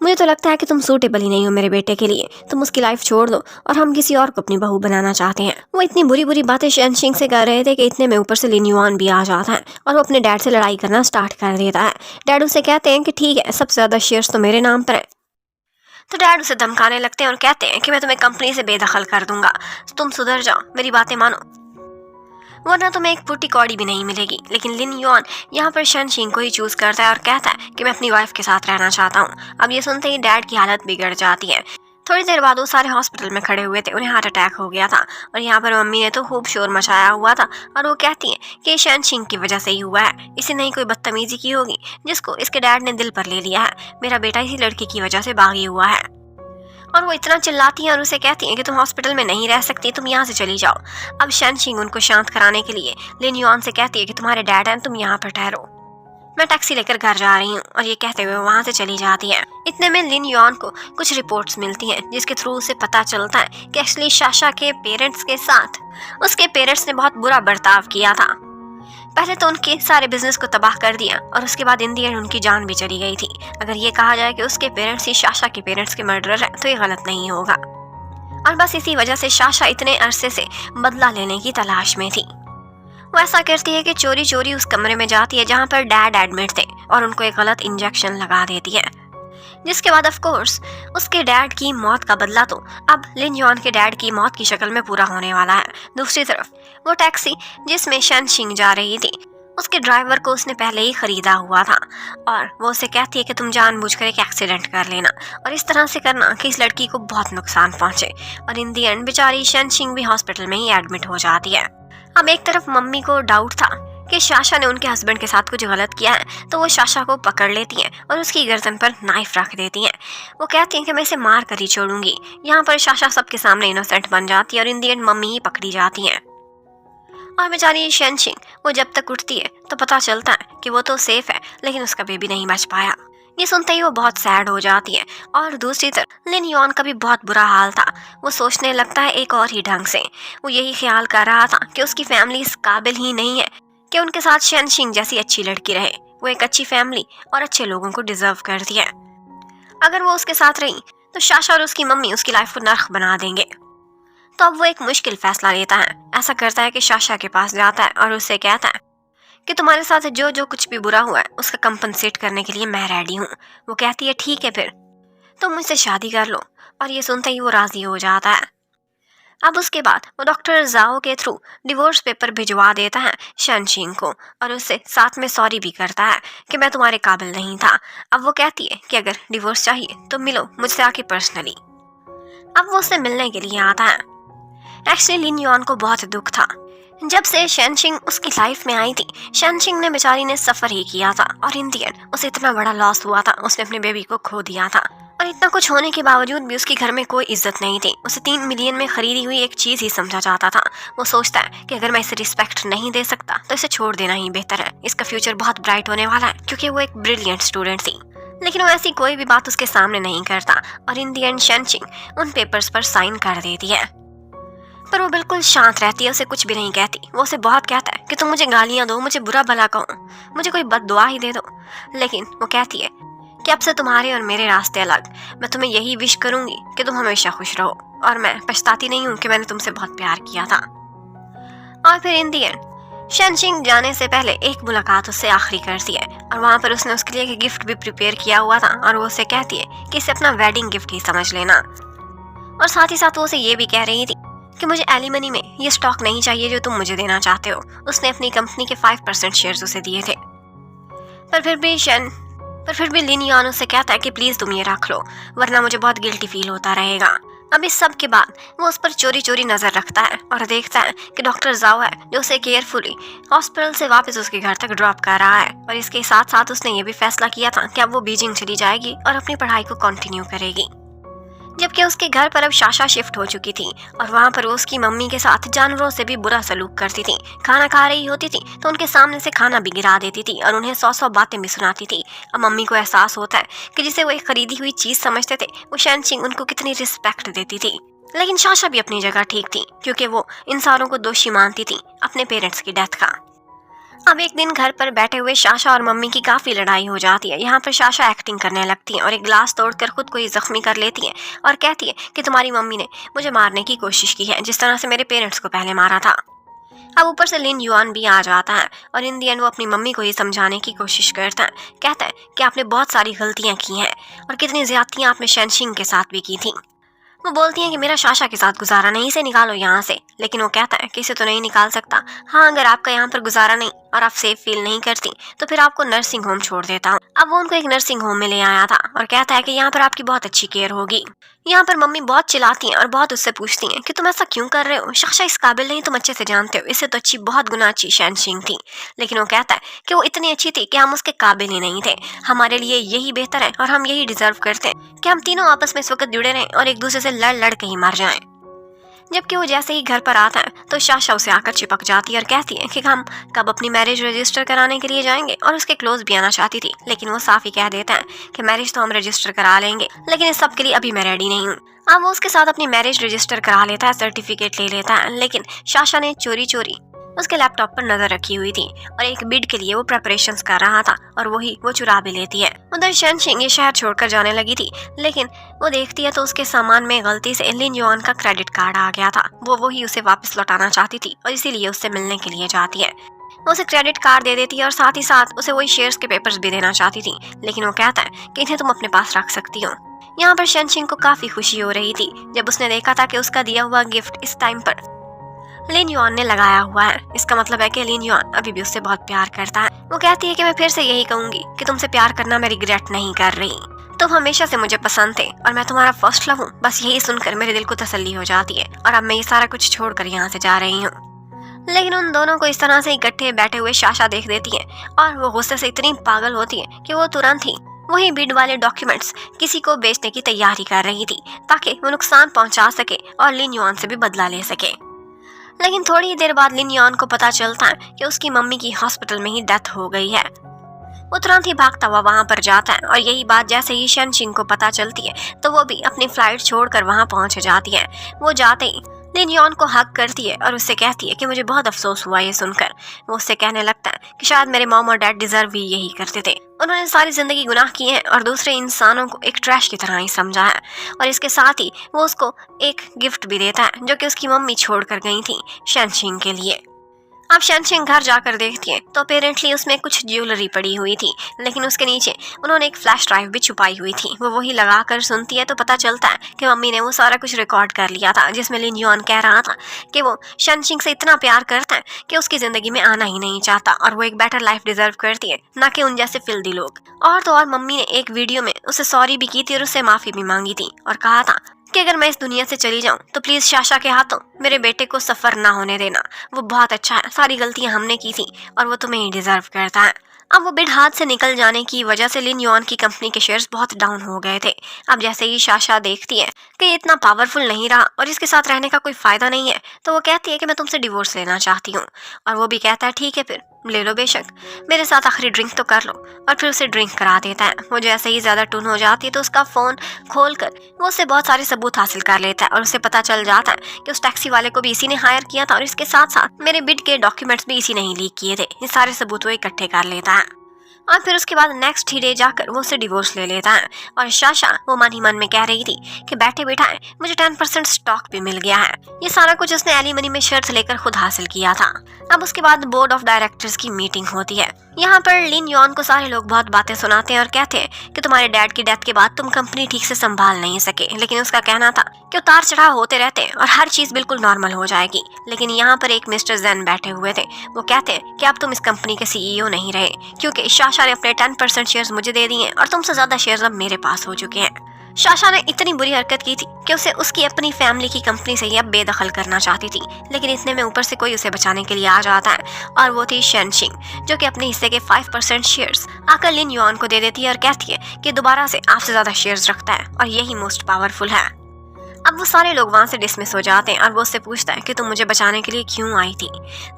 मुझे तो लगता है कि तुम सूटेबल ही नहीं हो मेरे बेटे के लिए, तुम उसकी लाइफ छोड़ दो और हम किसी और को अपनी बहू बनाना चाहते हैं। वो इतनी बुरी बुरी बातें शनशिंग से कर रहे थे कि इतने में ऊपर से लिन युआन भी आ जाता है और वो अपने डैड से लड़ाई करना स्टार्ट कर देता है। डैड उसे कहते हैं कि ठीक है, सबसे ज्यादा शेयर्स तो मेरे नाम पर है। तो डैड उसे धमकाने लगते हैं और कहते हैं कि मैं तुम्हें कंपनी से बेदखल कर दूंगा, तुम सुधर जाओ, मेरी बातें मानो, वरना तुम्हें एक फूटी कौड़ी भी नहीं मिलेगी। लेकिन लिन युआन यहाँ पर शनशिंग को ही चूज करता है और कहता है कि मैं अपनी वाइफ के साथ रहना चाहता हूँ। अब ये सुनते ही डैड की हालत बिगड़ जाती है। थोड़ी देर बाद वो सारे हॉस्पिटल में खड़े हुए थे, उन्हें हार्ट अटैक हो गया था और यहाँ पर मम्मी ने तो खूब शोर मचाया हुआ था और वो कहती है कि शनशिंग की वजह से ही हुआ है, इसे नहीं कोई बदतमीजी की होगी जिसको इसके डैड ने दिल पर ले लिया है, मेरा बेटा इसी लड़की की वजह से बागी हुआ है। और वो इतना चिल्लाती हैं और उसे कहती हैं कि तुम हॉस्पिटल में नहीं रह सकती, तुम यहाँ से चली जाओ। अब शनशिंग उनको शांत कराने के लिए लिन युआन से कहती है कि तुम्हारे डैड हैं, तुम यहाँ पर ठहरो, मैं टैक्सी लेकर घर जा रही हूँ, और ये कहते हुए वहाँ से चली जाती है। इतने में लिन युआन को कुछ रिपोर्ट्स मिलती हैं जिसके थ्रू उसे पता चलता है कि एक्चुअली शाशा के पेरेंट्स के साथ उसके पेरेंट्स ने बहुत बुरा बर्ताव किया था। पहले तो उनके सारे बिजनेस को तबाह कर दिया और उसके बाद इन दी एंड उनकी जान भी चली गई थी। अगर ये कहा जाए कि उसके पेरेंट्स ही शाशा के पेरेंट्स के मर्डरर हैं तो ये गलत नहीं होगा। और बस इसी वजह से शाशा इतने अरसे से बदला लेने की तलाश में थी। वो ऐसा करती है कि चोरी चोरी उस कमरे में जाती है जहाँ पर डैड एडमिट थे और उनको एक गलत इंजेक्शन लगा देती है, जिसके बाद ऑफ कोर्स उसके डैड की मौत का बदला तो अब लिन युआन के डैड की मौत की शक्ल में पूरा होने वाला है। दूसरी तरफ वो टैक्सी जिसमें शनशिंग जा रही थी, उसके ड्राइवर को उसने पहले ही खरीदा हुआ था और वो उसे कहती है कि तुम जानबूझकर एक एक्सीडेंट कर लेना और इस तरह से करना कि इस लड़की को बहुत नुकसान पहुंचे। और इन दी एंड बेचारी शनशिंग भी हॉस्पिटल में ही एडमिट हो जाती है। अब एक तरफ मम्मी को डाउट था कि शाशा ने उनके हस्बैंड के साथ कुछ गलत किया है, तो वो शाशा को पकड़ लेती हैं और उसकी गर्दन पर नाइफ रख देती हैं। वो कहती हैं कि मैं इसे मार कर ही छोड़ूंगी। यहाँ पर शाशा सबके सामने इनोसेंट बन जाती है और इन दी एंड मम्मी ही पकड़ी जाती हैं। और बेचारी शनशिंग वो जब तक उठती है तो पता चलता है कि वो तो सेफ है, लेकिन उसका बेबी नहीं बच पाया। ये सुनते ही वो बहुत सैड हो जाती है। और दूसरी तरफ लिन युआन का भी बहुत बुरा हाल था। वो सोचने लगता है एक और ही ढंग से। वो यही ख्याल कर रहा था कि उसकी फैमिली इस काबिल ही नहीं है कि उनके साथ शनशिंग जैसी अच्छी लड़की रहे। वो एक अच्छी फैमिली और अच्छे लोगों को डिजर्व करती है। अगर वो उसके साथ रही तो साशा और उसकी मम्मी उसकी लाइफ को नर्क बना देंगे। तो अब वो एक मुश्किल फैसला लेता है। ऐसा करता है कि साशा के पास जाता है और उससे कहता है कि तुम्हारे साथ जो जो कुछ भी बुरा हुआ है उसका कंपनसेट करने के लिए मैं रेडी हूँ। वो कहती है ठीक है फिर तुम मुझसे शादी कर लो, और ये सुनते ही वो राजी हो जाता है। अब उसके बाद वो डॉक्टर जाओ के थ्रू डिवोर्स पेपर भिजवा देता है शनशिंग को, और उससे साथ में सॉरी भी करता है कि मैं तुम्हारे काबिल नहीं था। अब वो कहती है कि अगर डिवोर्स चाहिए तो मिलो मुझसे आके पर्सनली। अब वो उससे मिलने के लिए आता है। एक्चुअली लिन युआन को बहुत दुख था। जब से शनशिंग उसकी लाइफ में आई थी, शनशिंग ने बेचारी ने सफर ही किया था, और इन दी एंड उसे इतना बड़ा लॉस हुआ था, उसने अपने बेबी को खो दिया था। और इतना कुछ होने के बावजूद भी उसके घर में कोई इज्जत नहीं थी। उसे 3 मिलियन में खरीदी हुई एक चीज ही समझा जाता था। वो सोचता है कि अगर मैं इसे रिस्पेक्ट नहीं दे सकता तो इसे छोड़ देना ही बेहतर है। इसका फ्यूचर बहुत ब्राइट होने वाला है, क्योंकि वो एक ब्रिलियंट स्टूडेंट थी। लेकिन वो ऐसी कोई भी बात उसके सामने नहीं करता, और इन दी एंड शनशिंग उन पेपर्स पर साइन कर देती है। पर वो बिल्कुल शांत रहती है, उसे कुछ भी नहीं कहती। वो उसे बहुत कहता है कि तुम मुझे गालियां दो, मुझे बुरा भला कहो, मुझे कोई बद्दुआ ही दे दो, लेकिन वो कहती है कि अब से तुम्हारे और मेरे रास्ते अलग। मैं तुम्हें यही विश करूंगी कि तुम हमेशा खुश रहो, और मैं पछताती नहीं हूँ कि मैंने तुमसे बहुत प्यार किया था। और फिर इन दी एंड शनशिंग जाने से पहले एक मुलाकात उससे आखिरी करती है, और वहाँ पर उसने उसके लिए एक गिफ्ट भी प्रिपेयर किया हुआ था, और वो उसे कहती है कि इसे अपना वेडिंग गिफ्ट ही समझ लेना। और साथ ही साथ वो उसे ये भी कह रही थी कि मुझे एलिमनी में ये स्टॉक नहीं चाहिए जो तुम मुझे देना चाहते हो। उसने अपनी कंपनी के 5% शेयर्स उसे दिए थे। पर फिर भी लिन युआन उससे कहता है कि प्लीज तुम ये रख लो, वरना मुझे बहुत गिल्टी फील होता रहेगा। अब इस सब के बाद वो उस पर चोरी चोरी नजर रखता है और देखता है कि डॉक्टर जाओ है जो उसे केयरफुली हॉस्पिटल से वापस उसके घर तक ड्रॉप कर रहा है। और इसके साथ साथ उसने ये भी फैसला किया था कि अब वो बीजिंग चली जाएगी और अपनी पढ़ाई को कंटिन्यू करेगी। जबकि उसके घर पर अब साशा शिफ्ट हो चुकी थी, और वहाँ पर वो उसकी मम्मी के साथ जानवरों से भी बुरा सलूक करती थी। खाना खा रही होती थी तो उनके सामने से खाना भी गिरा देती थी, और उन्हें 100 बातें भी सुनाती थी। अब मम्मी को एहसास होता है कि जिसे वो एक खरीदी हुई चीज समझते थे, वो शनशिंग उनको कितनी रिस्पेक्ट देती थी। लेकिन साशा भी अपनी जगह ठीक थी, क्योंकि वो इन सारों को दोषी मानती थी अपने पेरेंट्स की डेथ का। अब एक दिन घर पर बैठे हुए साशा और मम्मी की काफी लड़ाई हो जाती है। यहाँ पर साशा एक्टिंग करने लगती है और एक ग्लास तोड़कर खुद को ही जख्मी कर लेती है, और कहती है कि तुम्हारी मम्मी ने मुझे मारने की कोशिश की है, जिस तरह से मेरे पेरेंट्स को पहले मारा था। अब ऊपर से लिन युआन भी आ जाता है, और इन दी एंड वो अपनी मम्मी को ही समझाने की कोशिश करता है। कहता है कि आपने बहुत सारी गलतियां की हैं, और कितनी ज्यादतियां आपने शनशिंग के साथ भी की थी। वो बोलती हैं कि मेरा साशा के साथ गुजारा नहीं, इसे निकालो यहाँ से। लेकिन वो कहता है कि इसे तो नहीं निकाल सकता। हाँ, अगर आपका यहाँ पर गुजारा नहीं और आप सेफ फील नहीं करती तो फिर आपको नर्सिंग होम छोड़ देता हूँ। अब वो उनको एक नर्सिंग होम में ले आया था, और कहता है कि यहाँ पर आपकी बहुत अच्छी केयर होगी। यहाँ पर मम्मी बहुत चिल्लाती हैं और बहुत उससे पूछती हैं कि तुम ऐसा क्यों कर रहे हो, साशा इस काबिल नहीं, तुम अच्छे से जानते हो, इससे तो अच्छी, बहुत गुना अच्छी शनशिंग थी। लेकिन वो कहता है कि वो इतनी अच्छी थी कि हम उसके काबिल ही नहीं थे। हमारे लिए यही बेहतर है, और हम यही डिजर्व करते हैं कि हम तीनों आपस में इस वक्त जुड़े रहें और एक दूसरे से लड़ लड़ के ही मर जाएं। जबकि वो जैसे ही घर पर आता है तो साशा उसे आकर चिपक जाती है और कहती है कि हम कब अपनी मैरिज रजिस्टर कराने के लिए जाएंगे, और उसके क्लोज भी आना चाहती थी। लेकिन वो साफ ही कह देता है कि मैरिज तो हम रजिस्टर करा लेंगे, लेकिन इस सब के लिए अभी मैं रेडी नहीं हूँ। अब वो उसके साथ अपनी मैरिज रजिस्टर करा लेता है, सर्टिफिकेट ले लेता है। लेकिन साशा ने चोरी चोरी उसके लैपटॉप पर नजर रखी हुई थी, और एक बिड के लिए वो प्रेपरेशंस कर रहा था, और वही वो चुरा भी लेती है। उधर शनशिंग ये शहर छोड़कर जाने लगी थी, लेकिन वो देखती है तो उसके सामान में गलती से लिन युआन का क्रेडिट कार्ड आ गया था। वो वही उसे वापस लौटाना चाहती थी, और इसीलिए उससे मिलने के लिए जाती है। वो उसे क्रेडिट कार्ड दे देती है, और साथ ही साथ उसे वही शेयर्स के पेपर्स भी देना चाहती थी। लेकिन वो कहता है कि इन्हें तुम अपने पास रख सकती हो। यहाँ पर शनशिंग को काफी खुशी हो रही थी जब उसने देखा था कि उसका दिया हुआ गिफ्ट इस टाइम पर लिन युआन ने लगाया हुआ है। इसका मतलब है कि लिन युआन अभी भी उससे बहुत प्यार करता है। वो कहती है कि मैं फिर से यही कहूंगी कि तुमसे प्यार करना मैं रिग्रेट नहीं कर रही। तुम हमेशा से मुझे पसंद थे, और मैं तुम्हारा फर्स्ट लव हूँ। बस यही सुनकर मेरे दिल को तसल्ली हो जाती है, और अब मैं ये सारा कुछ छोड़कर यहाँ से जा रही हूँ। लेकिन उन दोनों को इस तरह से इकट्ठे बैठे हुए साशा देख देती है, और वो गुस्से से इतनी पागल होती है कि वो तुरंत ही वही बिड वाले डॉक्यूमेंट्स किसी को बेचने की तैयारी कर रही थी, ताकि वो नुकसान पहुंचा सके और लिन युआन से भी बदला ले सके। लेकिन थोड़ी ही देर बाद लिन युआन को पता चलता है कि उसकी मम्मी की हॉस्पिटल में ही डेथ हो गई है। वो तुरंत ही भागता हुआ वहां पर जाता है, और यही बात जैसे ही शनशिंग को पता चलती है तो वो भी अपनी फ्लाइट छोड़कर वहां पहुंच जाती है। वो जाते ही लिन यॉन को हक करती है और उससे कहती है कि मुझे बहुत अफसोस हुआ ये सुनकर। वो उससे कहने लगता है कि शायद मेरे मॉम और डैड डिजर्व भी यही करते थे। उन्होंने सारी जिंदगी गुनाह किए हैं और दूसरे इंसानों को एक ट्रैश की तरह ही समझा है। और इसके साथ ही वो उसको एक गिफ्ट भी देता है जो कि उसकी मम्मी छोड़ कर गई थी शनशिंग के लिए। अब शनशिंग घर जाकर देखती है तो अपेरेंटली उसमें कुछ ज्वेलरी पड़ी हुई थी, लेकिन उसके नीचे उन्होंने एक फ्लैश ड्राइव भी छुपाई हुई थी। वो वही लगाकर सुनती है तो पता चलता है कि मम्मी ने वो सारा कुछ रिकॉर्ड कर लिया था, जिसमें लिन यॉन कह रहा था कि वो शनशिंग से इतना प्यार करता है कि उसकी जिंदगी में आना ही नहीं चाहता और वो एक बेटर लाइफ डिजर्व करती है, ना कि उन जैसे फिल्दी लोग। और तो और मम्मी ने एक वीडियो में उसे सॉरी भी की थी और उससे माफी भी मांगी थी और कहा था कि अगर मैं इस दुनिया से चली जाऊं तो प्लीज शाशा के हाथों मेरे बेटे को सफर ना होने देना। वो बहुत अच्छा है, सारी गलतियां हमने की थी और वो तुम्हें ही डिजर्व करता है। अब वो बिड हाथ से निकल जाने की वजह से लिन यॉन की कंपनी के शेयर्स बहुत डाउन हो गए थे। अब जैसे ही शाशा देखती है कि ये इतना पावरफुल नहीं रहा और इसके साथ रहने का कोई फायदा नहीं है, तो वो कहती है कि मैं तुमसे डिवोर्स लेना चाहती हूँ। और वो भी कहता है ठीक है फिर ले लो बेशक, मेरे साथ आखिरी ड्रिंक तो कर लो। और फिर उसे ड्रिंक करा देता है। वो जैसे ही ज्यादा टून हो जाती है तो उसका फोन खोलकर वो उससे बहुत सारे सबूत हासिल कर लेता है और उसे पता चल जाता है कि उस टैक्सी वाले को भी इसी ने हायर किया था और इसके साथ साथ मेरे बिड के डॉक्यूमेंट्स भी इसी ने ही लीक किए थे। ये सारे सबूत वो इकट्ठे कर लेता है और फिर उसके बाद नेक्स्ट ही डे जाकर वो उससे डिवोर्स ले लेता है। और शाशा वो मन ही मन में कह रही थी कि बैठे बिठाए मुझे 10% स्टॉक भी मिल गया है। ये सारा कुछ उसने एलिमनी में शर्त लेकर खुद हासिल किया था। अब उसके बाद बोर्ड ऑफ डायरेक्टर्स की मीटिंग होती है। यहाँ पर लिन यॉन को सारे लोग बहुत बातें सुनाते हैं और कहते हैं कि तुम्हारे डैड की डेथ के बाद तुम कंपनी ठीक से संभाल नहीं सके, लेकिन उसका कहना था कि उतार चढ़ाव होते रहते हैं और हर चीज बिल्कुल नॉर्मल हो जाएगी। लेकिन यहाँ पर एक मिस्टर जैन बैठे हुए थे। वो कहते हैं कि अब तुम इस कंपनी के सीईओ नहीं रहे, क्योंकि शाशा ने अपने 10% शेयर्स मुझे दे दिए और तुमसे ज्यादा शेयर्स अब मेरे पास हो चुके हैं। शाशा ने इतनी बुरी हरकत की थी कि उसे उसकी अपनी फैमिली की कंपनी से ही अब बेदखल करना चाहती थी, लेकिन इतने में ऊपर से कोई उसे बचाने के लिए आ जाता है और वो थी शनशिंग, जो कि अपने हिस्से के 5% शेयर्स आकर लिन यॉन को दे देती है और कहती है कि दोबारा से आपसे ज्यादा शेयर्स रखता है और यही मोस्ट पावरफुल है। अब वो सारे लोग वहाँ से डिसमिस हो जाते हैं और वो उससे पूछता है कि तुम मुझे बचाने के लिए क्यों आई थी।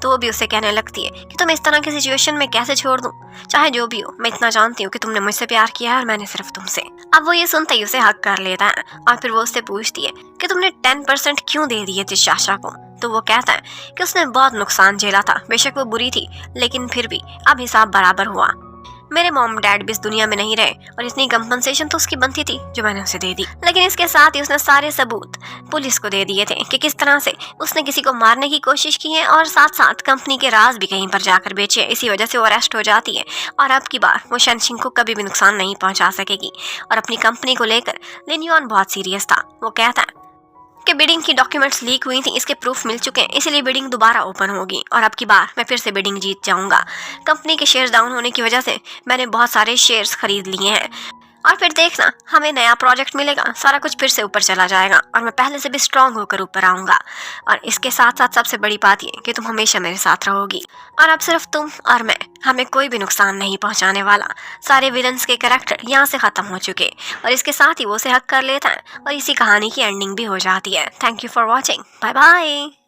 तो वो भी उससे कहने लगती है कि तुम इस तरह की सिचुएशन में कैसे छोड़ दूं, चाहे जो भी हो, मैं इतना जानती हूँ कि तुमने मुझसे प्यार किया है और मैंने सिर्फ तुमसे। अब वो ये सुनते ही उसे हक कर लेता है और फिर वो उससे पूछती है कि तुमने 10% क्यों दे दिए थे शाशा को। तो वो कहता है कि उसने बहुत नुकसान झेला था, बेशक वो बुरी थी लेकिन फिर भी अब हिसाब बराबर हुआ। मेरे मॉम डैड भी इस दुनिया में नहीं रहे और इतनी कंपनसेशन तो उसकी बनती थी जो मैंने उसे दे दी। लेकिन इसके साथ ही उसने सारे सबूत पुलिस को दे दिए थे कि किस तरह से उसने किसी को मारने की कोशिश की है और साथ साथ कंपनी के राज भी कहीं पर जाकर बेचे। इसी वजह से वो अरेस्ट हो जाती है और अब की बार वो शनशिंग को कभी भी नुकसान नहीं पहुंचा सकेगी। और अपनी कंपनी को लेकर लिन यॉन बहुत सीरियस था। वो कहता है कि बिडिंग की डॉक्यूमेंट्स लीक हुई थी, इसके प्रूफ मिल चुके हैं, इसलिए बिडिंग दोबारा ओपन होगी और अब की बार मैं फिर से बिडिंग जीत जाऊंगा। कंपनी के शेयर्स डाउन होने की वजह से मैंने बहुत सारे शेयर्स खरीद लिए हैं और फिर देखना हमें नया प्रोजेक्ट मिलेगा, सारा कुछ फिर से ऊपर चला जाएगा और मैं पहले से भी स्ट्रांग होकर ऊपर आऊंगा। और इसके साथ साथ सबसे बड़ी बात ये कि तुम हमेशा मेरे साथ रहोगी और अब सिर्फ तुम और मैं, हमें कोई भी नुकसान नहीं पहुंचाने वाला। सारे विलन्स के कैरेक्टर यहाँ से खत्म हो चुके और इसके साथ ही वो उसे हक कर लेता है और इसी कहानी की एंडिंग भी हो जाती है। Thank you for watching, bye bye.